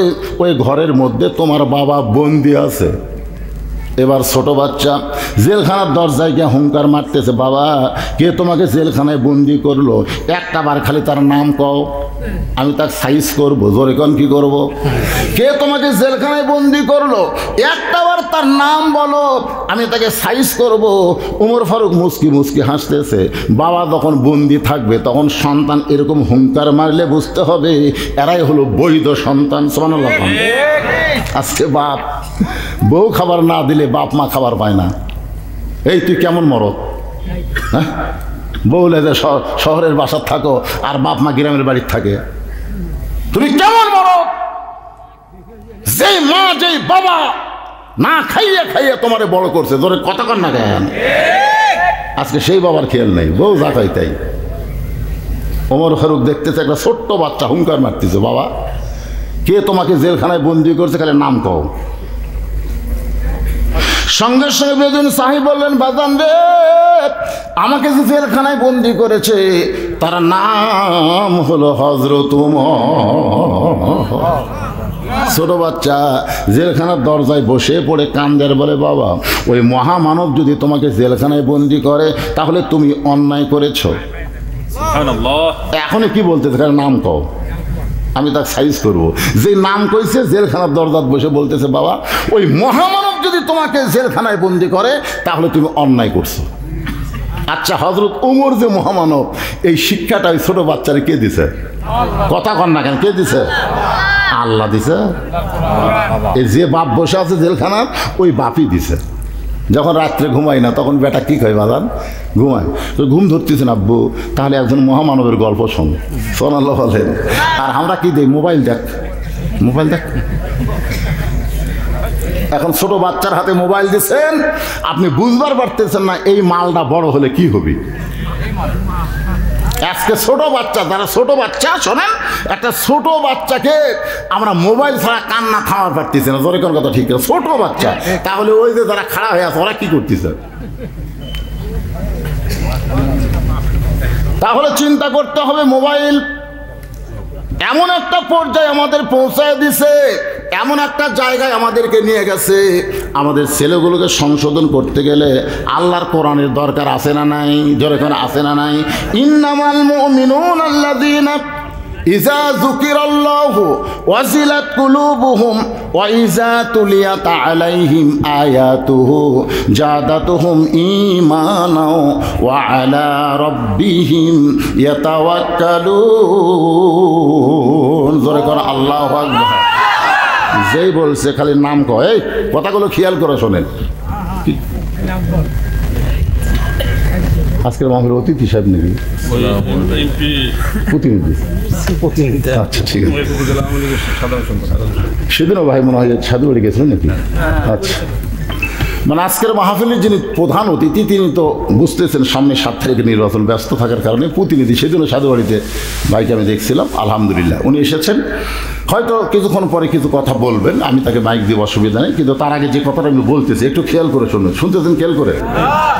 ওই ঘরের মধ্যে তোমার বাবা বন্দি আছে। এবার ছোট বাচ্চা জেলখানার দরজায় গিয়ে হুঙ্কার মারতেছে, বাবা কে তোমাকে জেলখানায় বন্দি করলো? একটা বার খালি তার নাম কও, আমি তাকে সাইজ করবো। জোরে কোন কি করব? কে তোমাকে জেলখানায় বন্দি করলো? একটা বার তার নাম বলো, আমি তাকে সাইজ করব। ওমর ফারুক মুস্কি মুস্কি হাসতেছে। বাবা যখন বন্দি থাকবে তখন সন্তান এরকম হুঙ্কার মারলে বুঝতে হবে এরাই হলো বৈধ সন্তান। সুবহানাল্লাহ। আজকে বাপ বউ খাবার না দিলে বাপ মা খাবার পায় না। এই তুই কেমন মরদ? হ্যাঁ, বউলে যে শহরের বাসার থাকো আর বাপ মা গ্রামের বাড়ির থাকে, তুমি কেমন মরদ? যেই মা যেই বাবা না খাইয়ে খাইয়ে তোমারে বড় করছে, ধরে কথা কর না কেন? আজকে সেই বাবার খেয়াল নেই, বউ যা খাই তাই। ওমর ফারুক দেখতেছে একটা ছোট্ট বাচ্চা হুঙ্কার মারতেছে, বাবা কে তোমাকে জেলখানায় বন্দি করছে? খালি নাম কও। সঙ্গে সঙ্গে বেদুইন সাহেব বললেন, বাজান রে, আমাকে যে জেলখানায় বন্দি করেছে তার নাম হলো হযরত ওমর। ছোট বাচ্চা জেলখানার দরজায় বসে পড়ে কান্দের বলে, বাবা ওই মহামানব যদি তোমাকে জেলখানায় বন্দি করে তাহলে তুমি অন্যায় করেছো। এখন কি বলতেছে? নাম কও, আমি তাকে সাইজ করবো। যে নাম কইছে জেলখানার দরজায় বসে বলতেছে, বাবা ওই মহামানব যদি তোমাকে জেলখানায় বন্দি করে তাহলে তুমি অন্যায় করছো। আচ্ছা, হযরত ওমর যে মহামানব, এই শিক্ষাটা ওই ছোট বাচ্চারে কে দিছে? কথা কন না কেন? কে দিছে? আল্লাহ দিছে। এই যে বাপ বসে আছে জেলখানার, ওই বাপই দিছে। যখন রাত্রে ঘুমাই না তখন বেটা কি কয়, বাজান ঘুমায় তো ঘুম ধরতেছে না আব্বু, তাহলে একজন মহামানবের গল্প শোন। সোনাল্লাহ বলেন। আর আমরা কি দেই? মোবাইল দেখ, মোবাইল দেখ। এখন ছোট বাচ্চার হাতে মোবাইল দিচ্ছেন, আপনি বুঝবার পারতেছেন না এই মালটা বড় হলে কি হবে। আজকে ছোট বাচ্চা, যারা ছোট বাচ্চা শোনেন, একটা ছোট বাচ্চাকে আমরা মোবাইল ছাড়া কান্না থামার পারতেছি না। জোরে কোন কথা ঠিক আছে? ছোট বাচ্চা। তাহলে ওই যে যারা খাড়া হয়ে আছে ওরা কি করতেছে? তাহলে চিন্তা করতে হবে, মোবাইল এমন একটা পর্যায়ে আমাদের পৌঁছায় দিছে, এমন একটা জায়গায় আমাদেরকে নিয়ে গেছে, আমাদের ছেলেগুলোকে সংশোধন করতে গেলে আল্লাহর কোরআনের দরকার আছে না নাই? জোরে করে আছে না নাই? ইন্নামাল মুমিনুনা আল্লাযীনা ইযা যুকিরাল্লাহু ওয়াজিলাত কুলুবুহুম ওয়া ইযা তুলিয়াত আলাইহিম আয়াতুহু জাদাতুহুম ঈমানাও ওয়া আলা রাব্বিহিম ইয়াতাওয়াক্কালুন। জোরে করে আল্লাহু আকবার। যেই বলছে খালি নাম কয়, এই কথাগুলো খেয়াল করে শোনেন। আজকের মাহফিল অতিথি সাহেব নাকি প্রতিনিধি? আচ্ছা ঠিক আছে। সেদিনও ভাই মনে হয় সাধুবাড়ি গেছিলেন নাকি? আচ্ছা, মানে আজকের মাহফিলের যিনি প্রধান অতিথি তিনি তো বুঝতেছেন সামনে 7 তারিখে নির্বাচন, ব্যস্ত থাকার কারণে প্রতিনিধি। সেদিনও সাধুবাড়িতে ভাইকে আমি দেখছিলাম, আলহামদুলিল্লাহ উনি এসেছেন। হয়তো কিছুক্ষণ পরে কিছু কথা বলবেন, আমি তাকে মাইক দিব, অসুবিধা নেই। কিন্তু তার আগে যে কথাটা আমি বলতেছি একটু খেয়াল করে শুনুন। শুনতেছেন খেয়াল করে?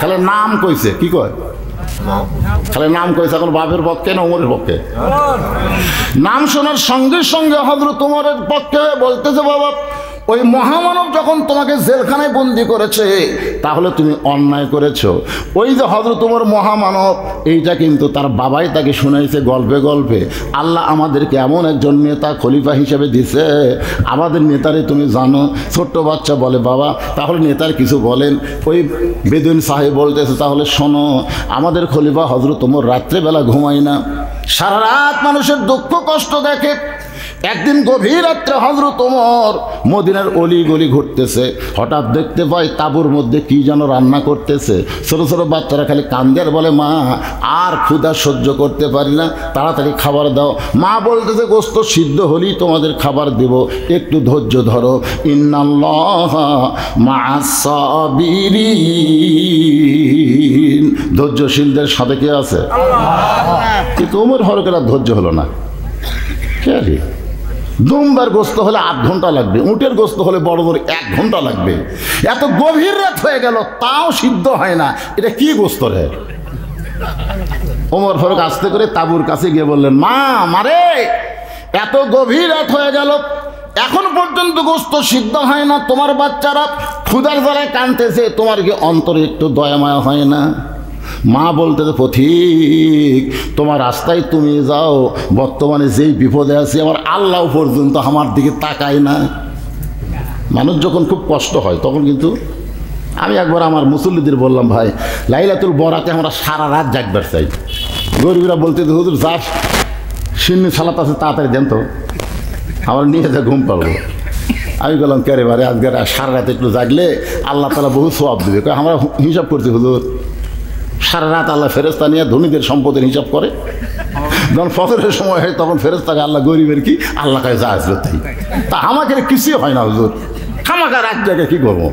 তাহলে নাম কইছে, কি কয়? তাহলে নাম কইছে এখন বাপের পক্ষে না ওমরের পক্ষে? নাম শোনার সঙ্গে সঙ্গে হযরত ওমরের পক্ষে বলতেছে, বাবা ওই মহামানব যখন তোমাকে জেলখানায় বন্দি করেছে তাহলে তুমি অন্যায় করেছো। ওই যে হযরত ওমর মহামানব, এইটা কিন্তু তার বাবাই তাকে শুনাইছে গল্পে গল্পে। আল্লাহ আমাদেরকে এমন একজন নেতা খলিফা হিসেবে দিছে, আমাদের নেতারে তুমি জানো। ছোট্ট বাচ্চা বলে, বাবা তাহলে নেতার কিছু বলেন। ওই বেদুইন সাহেব বলতেছে, তাহলে শোনো, আমাদের খলিফা হযরত ওমর রাত্রেবেলা ঘুমায় না, সারা রাত মানুষের দুঃখ কষ্ট দেখে। একদিন গভীর রাত্রে হযরত ওমর মদিনার অলি গলি ঘুরতেছে, হঠাৎ দেখতে পায় তাঁবুর মধ্যে কি যেন রান্না করতেছে। ছোট ছোট বাচ্চারা খালি কান্দে আর বলে, মা আর ক্ষুধা সহ্য করতে পারি না, তাড়াতাড়ি খাবার দাও। মা বলতেছে, গোস্ত সিদ্ধ হলেই তোমাদের খাবার দেব, একটু ধৈর্য ধরো। ইন্নাল্লাহা মা'আস সাবিরিন, ধৈর্যশীলদের সাথে কে আছে? কিন্তু ওমর ফারুকের আর ধৈর্য হলো না। কে রে? দুম্বার গোস্ত হলে 8 ঘন্টা লাগবে, উটের গোস্ত হলে বড় বড় 1 ঘন্টা লাগবে। এত গভীর রাত হয়ে গেল তাও সিদ্ধ হয় না, এটা কি গোস্ত রে? ওমর ফারুক আস্তে করে তাঁবুর কাছে গিয়ে বললেন, মা মারে, এত গভীর রাত হয়ে গেল এখন পর্যন্ত গোস্ত সিদ্ধ হয় না, তোমার বাচ্চারা ক্ষুধার জ্বালায় কাঁদতেছে, তোমার কি অন্তরে একটু দয়া মায়া হয় না? মা বলতেছে, পথিক তোমার রাস্তায় তুমি যাও, বর্তমানে যেই বিপদে আছি আমার আল্লাহ পর্যন্ত আমার দিকে তাকায় না। মানুষ যখন খুব কষ্ট হয় তখন কিন্তু আমি একবার আমার মুসল্লিদের বললাম, ভাই লাইলাতুল বরাতে আমরা সারা রাত জাগবার চাই। গরিবরা বলতে, হুজুর যা সিন্নি সালাত আছে তাড়াতাড়ি দেন তো, আমরা নিয়ে যা ঘুম পাবো। আমি বললাম, কে রে বারে আজকে সারা রাত একটু জাগলে আল্লাহ তাআলা বহু সওয়াব দেবে। আমরা হিসাব করছি হুজুর, সারা রাত আল্লাহ ফেরেশতা নিয়ে ধনীদের সম্পদের হিসাব করে, যখন ফজরের সময় হয় তখন ফেরেশতাকে আল্লাহ গরিবের কি আল্লাহ কাছে যা আসলো তাই। তা আমাকে কিছুই হয় না হুজুর, খামাখা রাত জায়গায় কী করবো?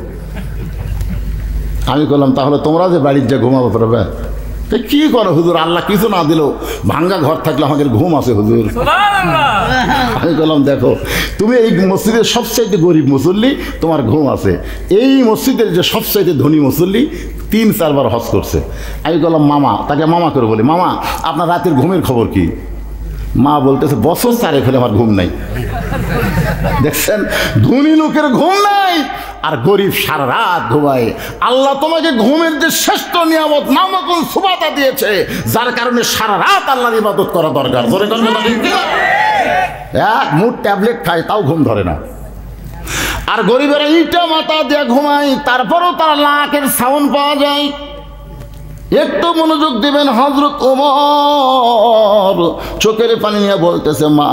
আমি বললাম, তাহলে তোমরা যে বাড়ির যা ঘুমাবো পারবে, তো কী করো হুজুর? আল্লাহ কিছু না দিলেও ভাঙ্গা ঘর থাকলে আমাদের ঘুম আছে হুজুর। আমি বললাম, দেখো তুমি এই মসজিদের সবচাইতে গরিব মুসল্লি, তোমার ঘুম আছে। এই মসজিদের যে সবচাইতে ধনী মুসল্লি 3-4 বার হজ করছে। আমি বললাম, মামা, তাকে মামা করে বলি, মামা আপনার রাতের ঘুমের খবর কি? মা বলতেছে, বছর 4 হলে আমার ঘুম নাই। দেখছেন, ধনী লোকের ঘুম নাই আর গরিব সারা রাত ঘুমায়। আল্লাহ তোমাকে ঘুমের যে শ্রেষ্ঠ নিয়ামত নামকুল সুবাতা দিয়েছে, যার কারণে সারা রাত আল্লাহর ইবাদত করা দরকার। এক মুঠ ট্যাবলেট খায় তাও ঘুম ধরে না। আর গরিবেরা ইটা মাথা দিয়ে ঘুমায়, তারপরও তার নাকের সাউন্ড পাওয়া যায়। একটু মনোযোগ দিবেন। হযরত ওমর চোখের পানি নিয়ে বলতেছে, মা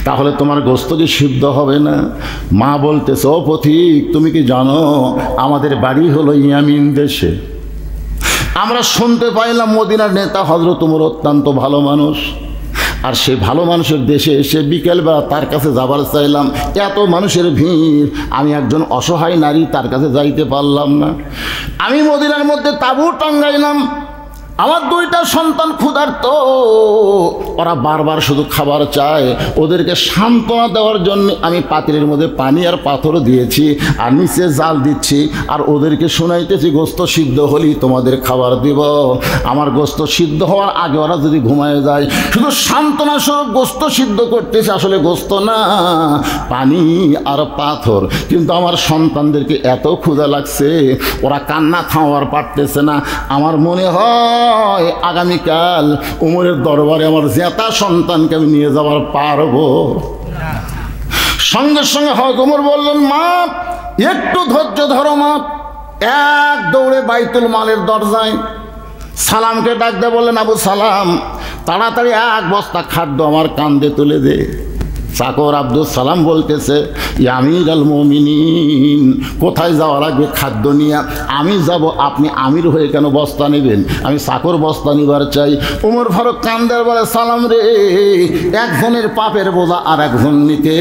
তাহলে তোমার গোস্ত কি সিদ্ধ হবে না? মা বলতেছে, ও পথিক তুমি কি জানো আমাদের বাড়ি হলো ইয়ামিন দেশে। আমরা শুনতে পাইলাম মদিনার নেতা হযরত ওমর অত্যন্ত ভালো মানুষ, আর সে ভালো মানুষের দেশে এসে বিকেলবেলা তার কাছে যাবার চাইলাম, এত মানুষের ভিড়, আমি একজন অসহায় নারী তার কাছে যাইতে পারলাম না। আমি মদিনার মধ্যে তাঁবু টাঙ্গাইলাম। আমার 2টা সন্তান ক্ষুধার্ত, ওরা বারবার শুধু খাবার চায়। ওদেরকে সান্ত্বনা দেওয়ার জন্য আমি পাতিলের মধ্যে পানি আর পাথর দিয়েছি আর নিচে জাল দিচ্ছি, আর ওদেরকে শোনাইতেছি গোস্ত সিদ্ধ হলেই তোমাদের খাবার দিব। আমার গোস্ত সিদ্ধ হওয়ার আগে ওরা যদি ঘুমায় যায়, শুধু সান্ত্বনা স্বরূপ গোস্ত সিদ্ধ করতেছে, আসলে গোস্ত না, পানি আর পাথর। কিন্তু আমার সন্তানদেরকে এত ক্ষুধা লাগছে, ওরা কান্না থামাবার পারতেছে না। আমার মনে হয় আগামীকাল ওমরের দরবারে আমার জেতা সন্তানকে আমি নিয়ে যাবার পারবো। সঙ্গে সঙ্গে হযরত ওমর বললেন, মা একটু ধৈর্য ধরো মা। এক দৌড়ে বাইতুল মালের দরজায় সালামকে ডাক দিয়ে বললেন, আবু সালাম তাড়াতাড়ি 1 বস্তা খাদ্য আমার কান্দে তুলে দে। চাকর আব্দুল সালাম বলতেছে, ইয়া আমিরাল মুমিনিন, কোথায় যাওয়া লাগবে খাদ্য নিয়ে? আমি যাব, আপনি আমির হয়ে কেন বস্তা নেবেন? আমি চাকর বস্তা নিবার চাই। ওমর ফারুক কান্দার বলে, সালাম রে, একজনের পাপের বোঝা আর একজন নিতে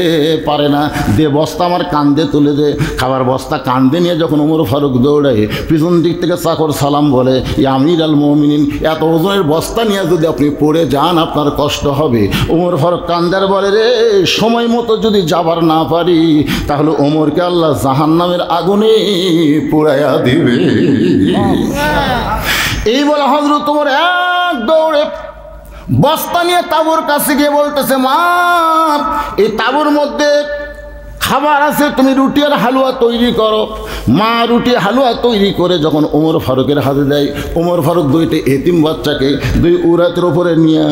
পারে না, দে বস্তা আমার কান্দে তুলে দে। খাবার বস্তা কান্দে নিয়ে যখন ওমর ফারুক দৌড়ায়, পিছন দিক থেকে চাকর সালাম বলে, ইয়া আমিরাল মুমিনিন, এত ওজনের বস্তা নিয়ে যদি আপনি পড়ে যান আপনার কষ্ট হবে। ওমর ফারুক কান্দার বলে, রে সময় মতো যদি যাবার না পারি তাহলে ওমরকে আল্লাহ জাহান্নামের আগুনে পোড়াইয়া দিবে। এই বলে হযরত ওমর এক দৌড়ে বস্তা নিয়ে তাঁবুর কাছে গিয়ে বলতেছে, মা এই তাঁবুর মধ্যে খাবার আছে, তুমি রুটি আর হালুয়া তৈরি করো। মা রুটি হালুয়া তৈরি করে যখন ওমর ফারুকের হাতে দেয়, ওমর ফারুক দুইটা এতিম বাচ্চাকে দুই উরাতের ওপরে নিয়ে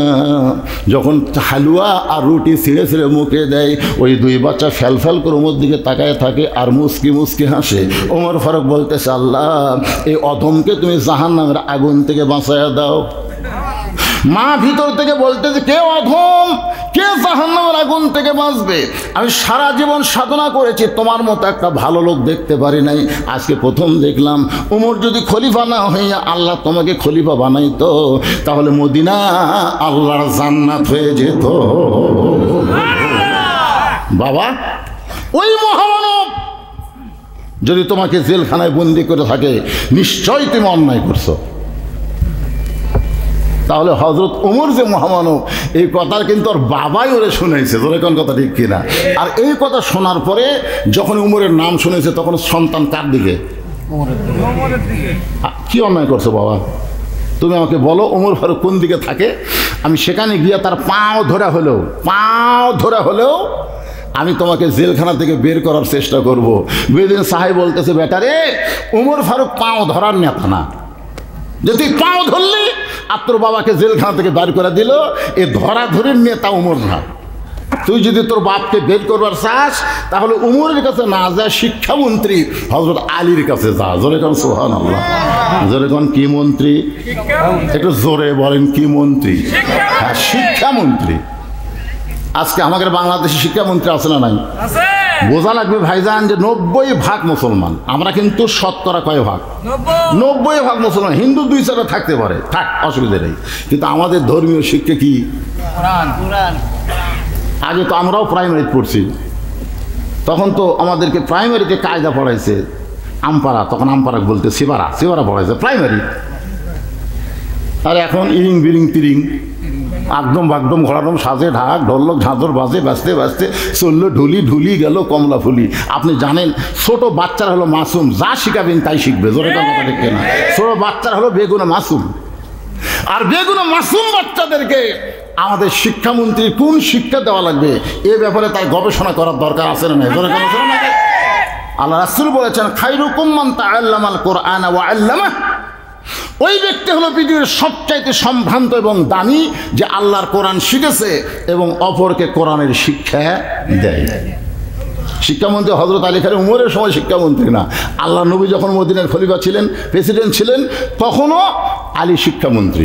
যখন হালুয়া আর রুটি ছিঁড়ে ছিঁড়ে মুখে দেয়, ওই দুই বাচ্চা ফ্যাল ফ্যাল করে ওমর দিকে তাকায় থাকে আর মুসকি মুসকি হাসে। ওমর ফারুক বলতেছে, আল্লাহ এই অধমকে তুমি জাহান্নামের আগুন থেকে বাঁচাইয়া দাও। মা ভিতর থেকে বলতেছে, কে অধম, কে জাহান্নামের আগুন থেকে বাঁচবে? আমি সারা জীবন সাধনা করেছি, তোমার মতো একটা ভালো লোক দেখতে পারি নাই, আজকে প্রথম দেখলাম। ওমর যদি খলিফা না হইয়া আল্লাহ তোমাকে খলিফা বানাইতো তাহলে মদিনা আল্লাহর জান্নাত হয়ে যেত। বাবা, ওই মহামানব যদি তোমাকে জেলখানায় বন্দি করে থাকে, নিশ্চয়ই তুমি অন্যায় করছো। তাহলে হযরত ওমর যে মহামানব, এই কথার কিন্তু ওর বাবাই ওরে শুনেছে, তোর কোন কথা ঠিক কিনা? আর এই কথা শোনার পরে যখন ওমরের নাম শুনেছে তখন সন্তান কার দিকে? কি অন্যায় করছো বাবা, তুমি আমাকে বলো ওমর ফারুক কোন দিকে থাকে, আমি সেখানে গিয়ে তার পাও ধরা হলেও আমি তোমাকে জেলখানা থেকে বের করার চেষ্টা করব। বেদিন সাহেব বলতেছে, বেটারে ওমর ফারুক পাও ধরার নেতা না, যদি পাও ধরলি আর তোর বাবাকে জেলখানা থেকে বের করে দিল, এ ধরাধরির নেতা ওমর না। তুই যদি তোর বাপকে বের করবার চাস তাহলে উমরের কাছে না যায়, শিক্ষামন্ত্রী হযরত আলীর কাছে যা। জোরে কোন সুবহানাল্লাহ, জোরে কোন কি মন্ত্রী? একটু জোরে বলেন, কি মন্ত্রী? হ্যাঁ, শিক্ষামন্ত্রী। আজকে আমাদের বাংলাদেশে শিক্ষামন্ত্রী আছে না নাই? বোঝা লাগবে ভাইজান যে 90% মুসলমান, আমরা কিন্তু শতকরা কয় ভাগ? 90% মুসলমান। হিন্দু 2-4 থাকতে পারে, থাক, অসুবিধা নেই, কিন্তু আমাদের ধর্মীয় শিক্ষা কি? আগে তো আমরাও প্রাইমারিতে পড়ছি, তখন তো আমাদেরকে প্রাইমারিতে কায়দা পড়াইছে আমপারা, তখন আমপারা বলতে শিবারা পড়াইছে প্রাইমারি। আর এখন ইরিং বিরিং তিরিং একদম বাগদম ঘোড়াদম সাজে ঢাক ঢোলক ঝাঁঝর বাজে বাজতে বাজতে চললো ঢুলি গেল কমলা ফুলি। আপনি জানেন ছোট বাচ্চারা হলো মাসুম, যা শিখাবেন তাই শিখবে। জোরে কথা দেখে না, ছোট বাচ্চারা হলো বেগুনা মাসুম। আর বেগুনা মাসুম বাচ্চাদেরকে আমাদের শিক্ষামন্ত্রী কোন শিক্ষা দেওয়া লাগবে এ ব্যাপারে তাই গবেষণা করার দরকার আছে না? জোরে কথা না, আল্লাহ রাসূল বলেছেন, খায়রুকুম মান তাআল্লামাল কুরআনা ওয়া আল্লামাহ। ওই ব্যক্তি হলো পৃথিবীর সবচাইতে সম্ভ্রান্ত এবং দামি, যে আল্লাহর কোরআন শিখেছে এবং অপরকে কোরআনের শিক্ষা দেয়। শিক্ষামন্ত্রী হযরত আলী খান উমরের সময় শিক্ষামন্ত্রী না, আল্লাহ নবী যখন মদিনার খলিফা ছিলেন, প্রেসিডেন্ট ছিলেন, তখনও আলী শিক্ষামন্ত্রী।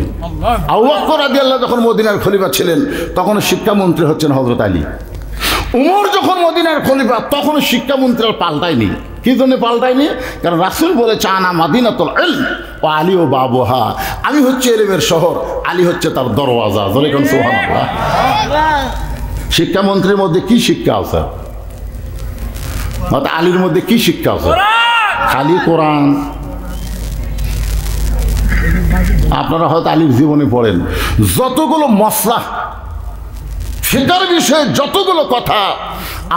আবু বকর রাদিয়াল্লাহু যখন মদিনার খলিফা ছিলেন তখন শিক্ষামন্ত্রী হচ্ছেন হযরত আলী। উমর যখন মদিনার খলিফা তখন শিক্ষামন্ত্রী আর পাল্টায়নি। কি জন্য পাল্টায়নি? কারণ রাসূল বলেছে, আনা মাদিনাতুল ইলম ও আলী ও বাবুহা, আমি হচ্ছে ইলমের শহর, আলী হচ্ছে তার দরওয়াজা। জোরে কোন সুবহানাল্লাহ। শিক্ষামন্ত্রীর মধ্যে কি শিক্ষা আছে? আলীর মধ্যে কি শিক্ষা আছে? খালি কোরআন। আপনারা হয়তো আলীর জীবনে পড়েন, যতগুলো মসলা ফিকার বিষয়ে যতগুলো কথা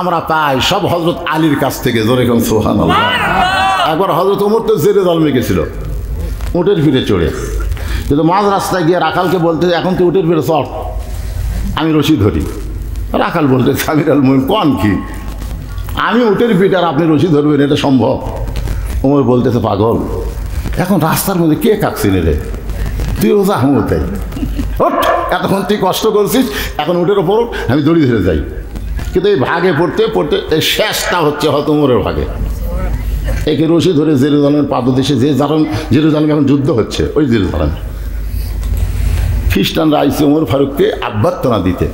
আমরা পাই সব হযরত আলীর কাছ থেকে। জোরে কোন সুবহানাল্লাহ। একবার হযরত ওমর তো জেরুজালেমে গেছিল উটের পিঠে চড়ে, কিন্তু মাঝ রাস্তায় গিয়ে রাখালকে বলতে, এখন তো উটের পিঠে চড়, আমি রশি ধরি। রাখাল বলতে, আমিরুল মুমিনিন কোন কি, আমি উটের পিঠে আর আপনি রশি ধরবেন, এটা সম্ভব? ওমর বলতেছে, পাগল, এখন রাস্তার মধ্যে কে কাকছিস রে, তুইও যা আমিও তাই। এতক্ষণ তুই কষ্ট করছিস, এখন উটের ওপর আমি দড়ি ধরে যাই। কিন্তু এই ভাগে পড়তে পড়তে এই শেষটা হচ্ছে হয়তো ওমরের ভাগে। একে রশি ধরে জেরুজালেমের পাদদেশে, যে জেরুজালেমে এখন যুদ্ধ হচ্ছে, ওই জেরুজালেম খ্রিস্টানরা আইসে ওমর ফারুককে আভ্যর্থনা দিতে,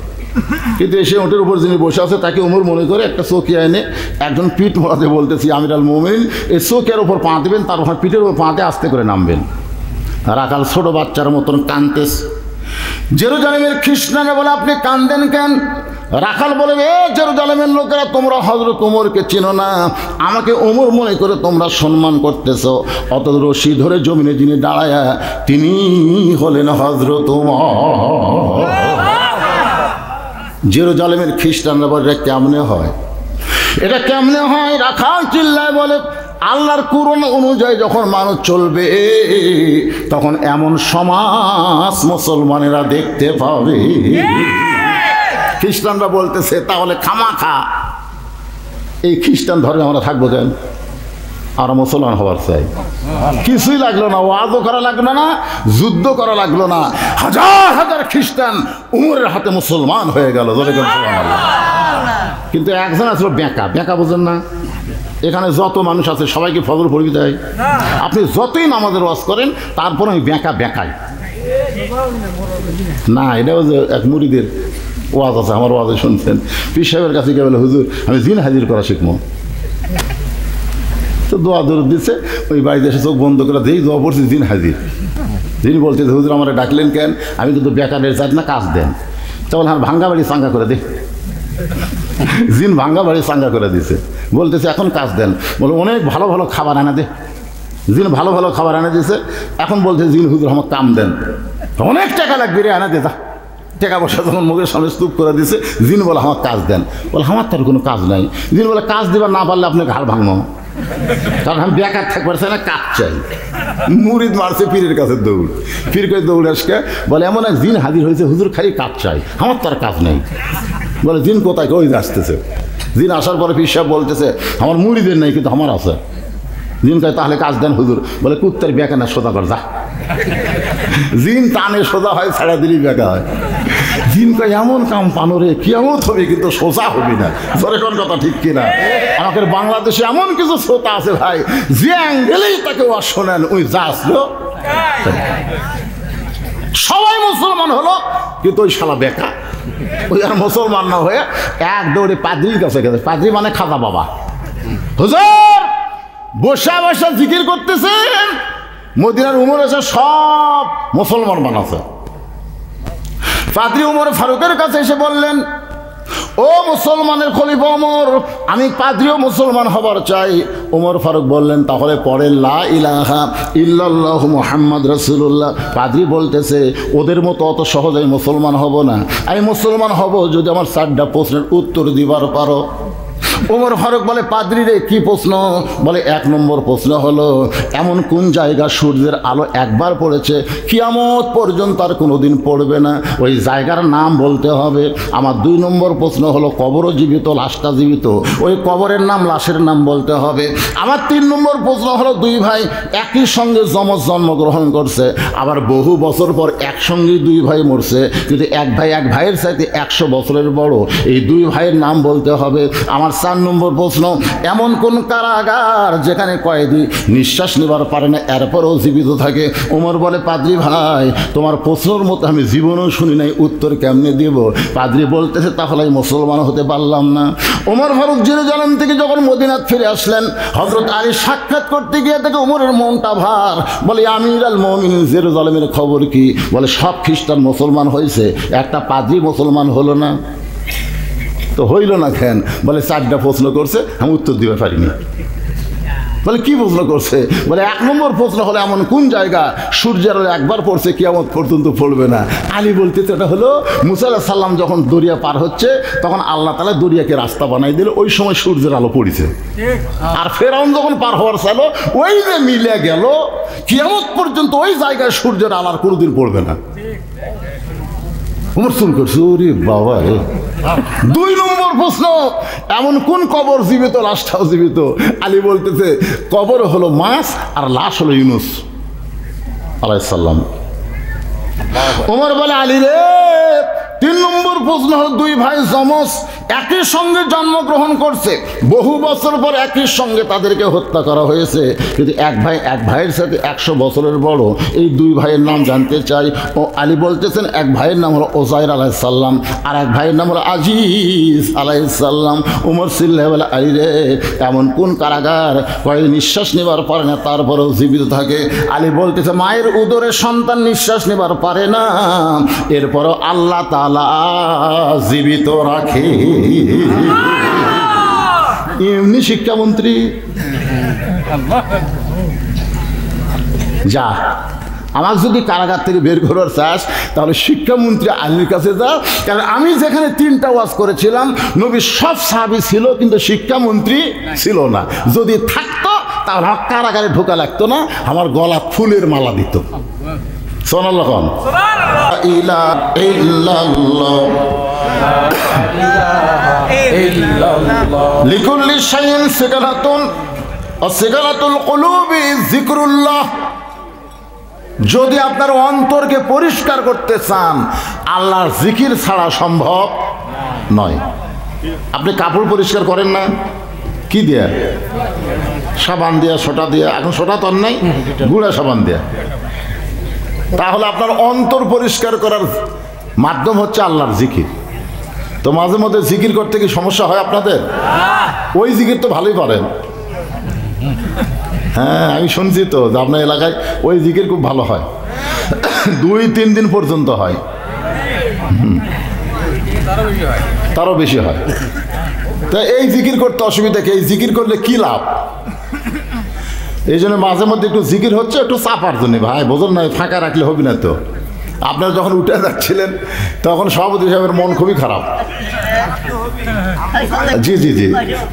কিন্তু এসে ওটের উপর যিনি বসে আছে তাকে ওমর মনে করে একটা চৌকিয়া এনে একজন পিঠ মোড়াতে বলতেছি আমিরাল মোমিন, এই চৌকিয়ার উপর পা দেবেন, তার ওখানে পিঠের উপর পাতে আস্তে করে নামবেন। রাখাল ছোট বাচ্চার মতন কানতেস। জেরুজালেমের খ্রিস্টানরা বলে আপনি কান্দেন কেন? রাখাল বলে, এ জেরুজালেমের লোকেরা, তোমরা হযরত ওমরকে চিনো না, আমাকে ওমর মনে করে তোমরা সম্মান করতেছ, অত রশি ধরে জমিনে যিনি দাঁড়ায়া তিনি হলেন হযরত ওমর। জেরুজালেমের খ্রিস্টানরা বলে এটা কেমনে হয়, এটা কেমনে হয়? রাখাল চিল্লায় বলে, আল্লাহর কুরআন অনুযায়ী যখন মানুষ চলবে তখন এমন সমাজ মুসলমানেরা দেখতে পাবে। খ্রিস্টানরা বলতেছে তাহলে খামাখা এই খ্রিস্টান ধর্মে আমরা থাকবো কেন? আমরা মুসলমান হওয়ার চাই। কিছুই লাগলো না, ওয়াদও করা লাগলো না, যুদ্ধ করা লাগলো না, হাজার হাজার খ্রিস্টান উমরের হাতে মুসলমান হয়ে গেল। কিন্তু একজন আসলে বেঁকা, বেঁকা বোঝেন না? এখানে যত মানুষ আছে সবাইকে ফজর পড়বি দেয়, আপনি যতই নামাজের ওয়াজ করেন তারপর আমি বেঁকা বেঁকাই না। এটাও যে এক মুরিদের ওয়াজ আছে, আমার ওয়াজে শুনছেন, পীর সাহেবের কাছে গিয়ে বলে, হুজুর আমি জিন হাজির করা শিখবো। তো দোয়া দরুদ দিচ্ছে, ওই বাড়িতে এসে চোখ বন্ধ করে দিই, দোয়া পড়ছি জিন হাজির। যিনি বলছে হুজুর আমার ডাকলেন কেন? আমি কিন্তু বেকারের চাই না, কাজ দেন। তখন হ্যাঁ ভাঙ্গা বাড়ি চাঙ্গা করে দে। জিন ভাঙ্গা বাড়ি চাঙ্গা করে দিছে, বলতেছে এখন কাজ দেন। বলে অনেক ভালো ভালো খাবার এনে দে। জিন ভালো ভালো খাবার এনে দিছে, এখন বলছে জিন হুজুর আমার কাম দেন, অনেক টাকা লাগবে রে, এনে দে। যা টাকা পয়সা যখন মুখের সামনে স্তূপ করে দিছে, জিন বলে আমার কাজ দেন। বলে আমার তার কোনো কাজ নাই। জিন বলে কাজ দিবার না পারলে আপনি ঘাড় ভাঙবো, কারণ আমি বেকার থাকতে পারছি না, কাজ চাই। মুরিদ মারছে পীরের কাছে দৌড়, পীর করে দৌড়ে আসকে বলে এমন এক জিন হাজির হয়েছে, হুজুর খালি কাজ চাই, আমার তার কাজ নেই। বলে জিন কোথায়? ওই আসতেছে। জিন আসার পরে পীর সাহেব বলতেছে আমার মুরিদের নেই কিন্তু আমার আছে। জিন কয় তাহলে কাজ দেন হুজুর। বলে কুত্তার বেকা না, সোজা কর যা। জিন টানে সোজা হয়, ছাড়া দিলেই বেকা হয়। জিন কয় এমন কাম পানোরে কিয়ামত হবে কিন্তু সোজা হবি না। ধরে কোন কথা ঠিক কিনা? আমাদের বাংলাদেশে এমন কিছু শ্রোতা আছে ভাই, যে অ্যাঙ্গেলেই তাকে ওয়াজ শোনেন ওই যা আসলো। সবাই মুসলমান হলো কিন্তু ওই শালা বেকা, ওই আর মুসলমান না হয়ে এক দৌড়ে পাদ্রির কাছে গেছে। পাদ্রি মানে খাজা বাবা। হুজুর বসে বসে জিকির করতেছেন, মদিনার উমর এসে সব মুসলমান বানাচ্ছে। পাদ্রি উমর ফারুকের কাছে এসে বললেন, ও মুসলমানের খলিফা ওমর, আমি পাদ্রিও মুসলমান হবার চাই। ওমর ফারুক বললেন তাহলে পড়েন লা ইলাহা ইল্লাল্লাহু মুহাম্মদ রাসূলুল্লাহ। পাদ্রি বলতেছে ওদের মতো অত সহজেই মুসলমান হব না, আমি মুসলমান হব যদি আমার 4টা প্রশ্নের উত্তর দিবার পারো। ওমর ফারুক বলে পাদ্রি রে কি প্রশ্ন? বলে 1 নম্বর প্রশ্ন হলো এমন কোন জায়গা সূর্যের আলো একবার পড়েছে কিয়ামত পর্যন্ত আর কোনোদিন পড়বে না, ওই জায়গার নাম বলতে হবে। আমার 2 নম্বর প্রশ্ন হলো কবরও জীবিত লাশটা জীবিত, ওই কবরের নাম লাশের নাম বলতে হবে। আমার 3 নম্বর প্রশ্ন হলো 2 ভাই একই সঙ্গে যমজ জন্মগ্রহণ করছে, আবার বহু বছর পর একসঙ্গেই 2 ভাই মরছে, কিন্তু এক ভাইয়ের চাইতে 100 বছরের বড়, এই 2 ভাইয়ের নাম বলতে হবে। আমার 4 নম্বর প্রশ্ন এমন কোন কারাগার যেখানে কয়েদি নিঃশ্বাস নেবার পারে না এরপরও জীবিত থাকে। ওমর বলে পাদ্রি ভাই তোমার প্রশ্নের মতো আমি জীবনেও শুনি নাই, উত্তর কেমনে দিব? পাদ্রি বলতেছে তাহলে মুসলমান হতে পারলাম না। ওমর ফারুক জেরুজালেম থেকে যখন মদিনাত ফিরে আসলেন, হযরত আলী সাক্ষাৎ করতে গিয়ে দেখে ওমরের মনটা ভার। বলে আমিরাল মুমিনিন জেরুজালেমের খবর কি? বলে সব খ্রিস্টান মুসলমান হয়েছে, একটা পাদ্রি মুসলমান হলো না। তো হইল না কেন? বলে 4টা প্রশ্ন করছে, আমি উত্তর দিতে পারিনি। বলে কি প্রশ্ন করছে? বলে 1 নম্বর প্রশ্ন হলো এমন কোন জায়গা সূর্যের আলো একবার পড়ছে কিয়ামত পর্যন্ত পড়বে না। আলী বলতে এটা হলো মুসা আলাইহিস সালাম যখন দরিয়া পার হচ্ছে তখন আল্লাহ তাআলা দরিয়াকে রাস্তা বানাই দিল, ওই সময় সূর্যের আলো পড়েছে। আর ফেরাউন যখন পার হওয়ার ছিল ওই যে মিলে গেল, কিয়ামত পর্যন্ত ওই জায়গায় সূর্যের আলো আর কোনোদিন পড়বে না। উমর শুন করছে ওরে বাবা রে। 2 নম্বর প্রশ্ন এমন কোন কবর জীবিত লাশটাও জীবিত? আলী বলতেছে কবর হলো মাছ আর লাশ হলো ইউনুস আলাইহিস সালাম। ওমর বলে আলী রে 3 নম্বর প্রশ্ন হলো 2 ভাই যমজ, একই সঙ্গে জন্মগ্রহণ করছে, বহু বছর পর একই সঙ্গে তাদেরকে হত্যা করা হয়েছে, কিন্তু এক ভাইয়ের সাথে 100 বছরের বড়। এই দুই ভাইয়ের নাম জানতে চাই। ও আলী বলতেছেন এক ভাইয়ের নাম হলো ওজাইর আলাইহিস সালাম, আর এক ভাইয়ের নাম হলো আজিজ আলাইহিস সালাম। উমর সিল্লাহ বলে, আলী রে, এমন কোন কারাগার কয়েক নিঃশ্বাস নেবার পারে না তারপরেও জীবিত থাকে? আলী বলতেছে মায়ের উদরে সন্তান নিঃশ্বাস নেবার পারে না, এরপরও আল্লাহ তাআলা জীবিত রাখে। এমনি শিক্ষামন্ত্রী। যা, আমার যদি কারাগার থেকে বের করার চাস তাহলে শিক্ষামন্ত্রী আলীর কাছে যা। কারণ আমি যেখানে 3টা ওয়াজ করেছিলাম, নবীর সব সাহাবী ছিল কিন্তু শিক্ষামন্ত্রী ছিল না। যদি থাকতো তাহলে কারাগারে ঢোকা লাগতো না, আমার গলা ফুলের মালা দিত। সুবহানাল্লাহ। লিকুল্লি শাইইন সিগারাতুন ওয়া সিগারাতুল কুলুবি যিকরুল্লাহ। যদি আপনার অন্তরকে পরিষ্কার করতে চান, আল্লাহর জিকির ছাড়া সম্ভব নয়। আপনি কাপড় পরিষ্কার করেন না কি দিয়া? সাবান দিয়া, সোটা দিয়া। এখন সোটা তো নাই, গুঁড়া সাবান দিয়া। তাহলে আপনার অন্তর পরিষ্কার করার মাধ্যম হচ্ছে আল্লাহর জিকির। তো মাঝে মধ্যে জিকির করতে কি সমস্যা হয় আপনাদের? ওই জিকির তো ভালোই পারেন। হ্যাঁ, আমি শুনছি তো যে আপনার এলাকায় ওই জিকির খুব ভালো হয়, 2-3 দিন পর্যন্ত হয়, তারও বেশি হয়। তা এই জিকির করতে অসুবিধা কি? এই জিকির করলে কি লাভ? এই জন্য মাঝে মধ্যে একটু জিকির হচ্ছে, একটু চাপার জন্য। ভাই বোঝেন না, ফাঁকা রাখলে হবে না তো। আপনারা যখন উঠে যাচ্ছিলেন তখন সভাপতি সাহেবের মন খুবই খারাপ। জি জি জি,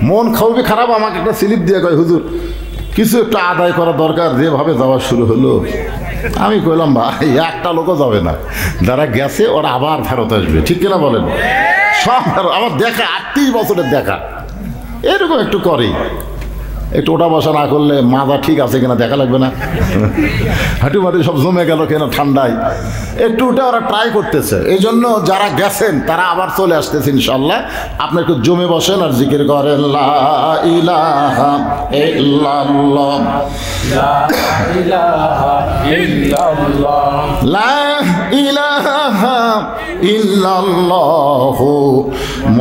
মন খুবই খারাপ। আমাকে একটা স্লিপ দিয়ে কয়, হুজুর কিছু একটা আদায় করা দরকার, যেভাবে যাওয়া শুরু হলো। আমি কইলাম ভাই, একটা লোকও যাবে না, যারা গেছে ওরা আবার ফেরত আসবে, ঠিক কিনা বলেন? সব আমার দেখা 38 বছরের দেখা, এরকম একটু করেই। একটু ওটা বসা না করলে মাজা ঠিক আছে কিনা দেখা লাগবে না? হাঁটু মাটি সব জমে গেল কেন ঠান্ডায়। একটু ওটা ওরা ট্রাই করতেছে। এই জন্য যারা গেছেন তারা আবার চলে আসতেছে ইনশাল্লাহ। আপনি একটু জমে বসেন আর জিকির করেন, লা ইলাহা ইল্লাল্লাহ, লা ইলাহা ইল্লাল্লাহ, লা ইলাহা ইল্লাল্লাহু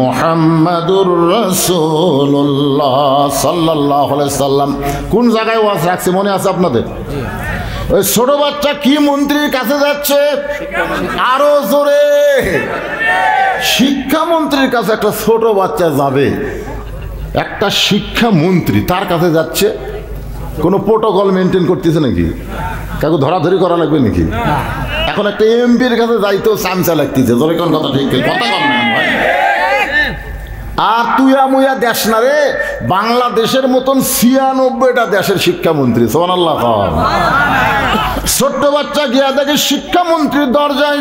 মুহাম্মাদুর রাসূলুল্লাহ সাল্লাল্লাহু আলাইহি সাল্লাম। কোন জায়গায় ওয়াজ রাখছে মনে আছে আপনাদের? ওই ছোট বাচ্চা কি মন্ত্রীর কাছে যাচ্ছে? আরো জোরে। শিক্ষামন্ত্রীর কাছে একটা ছোট বাচ্চা যাবে, একটা শিক্ষামন্ত্রী তার কাছে যাচ্ছে। কোনো প্রোটোকল মেনটেন করতেছে নাকি? কাউকে ধরাধরি করা লাগবে নাকি? এখন একটা এমপির কাছে যাইতেও চামচা লাগতেছে। ধরে কোন কথা ঠিক, কথা কম না ভাই। আর তুইয়া মুইয়া দেশ না রে, বাংলাদেশের মতন 96টা দেশের শিক্ষামন্ত্রী। সুবহানাল্লাহ। ছোট্ট বাচ্চা গিয়া দেখে শিক্ষামন্ত্রীর দরজায়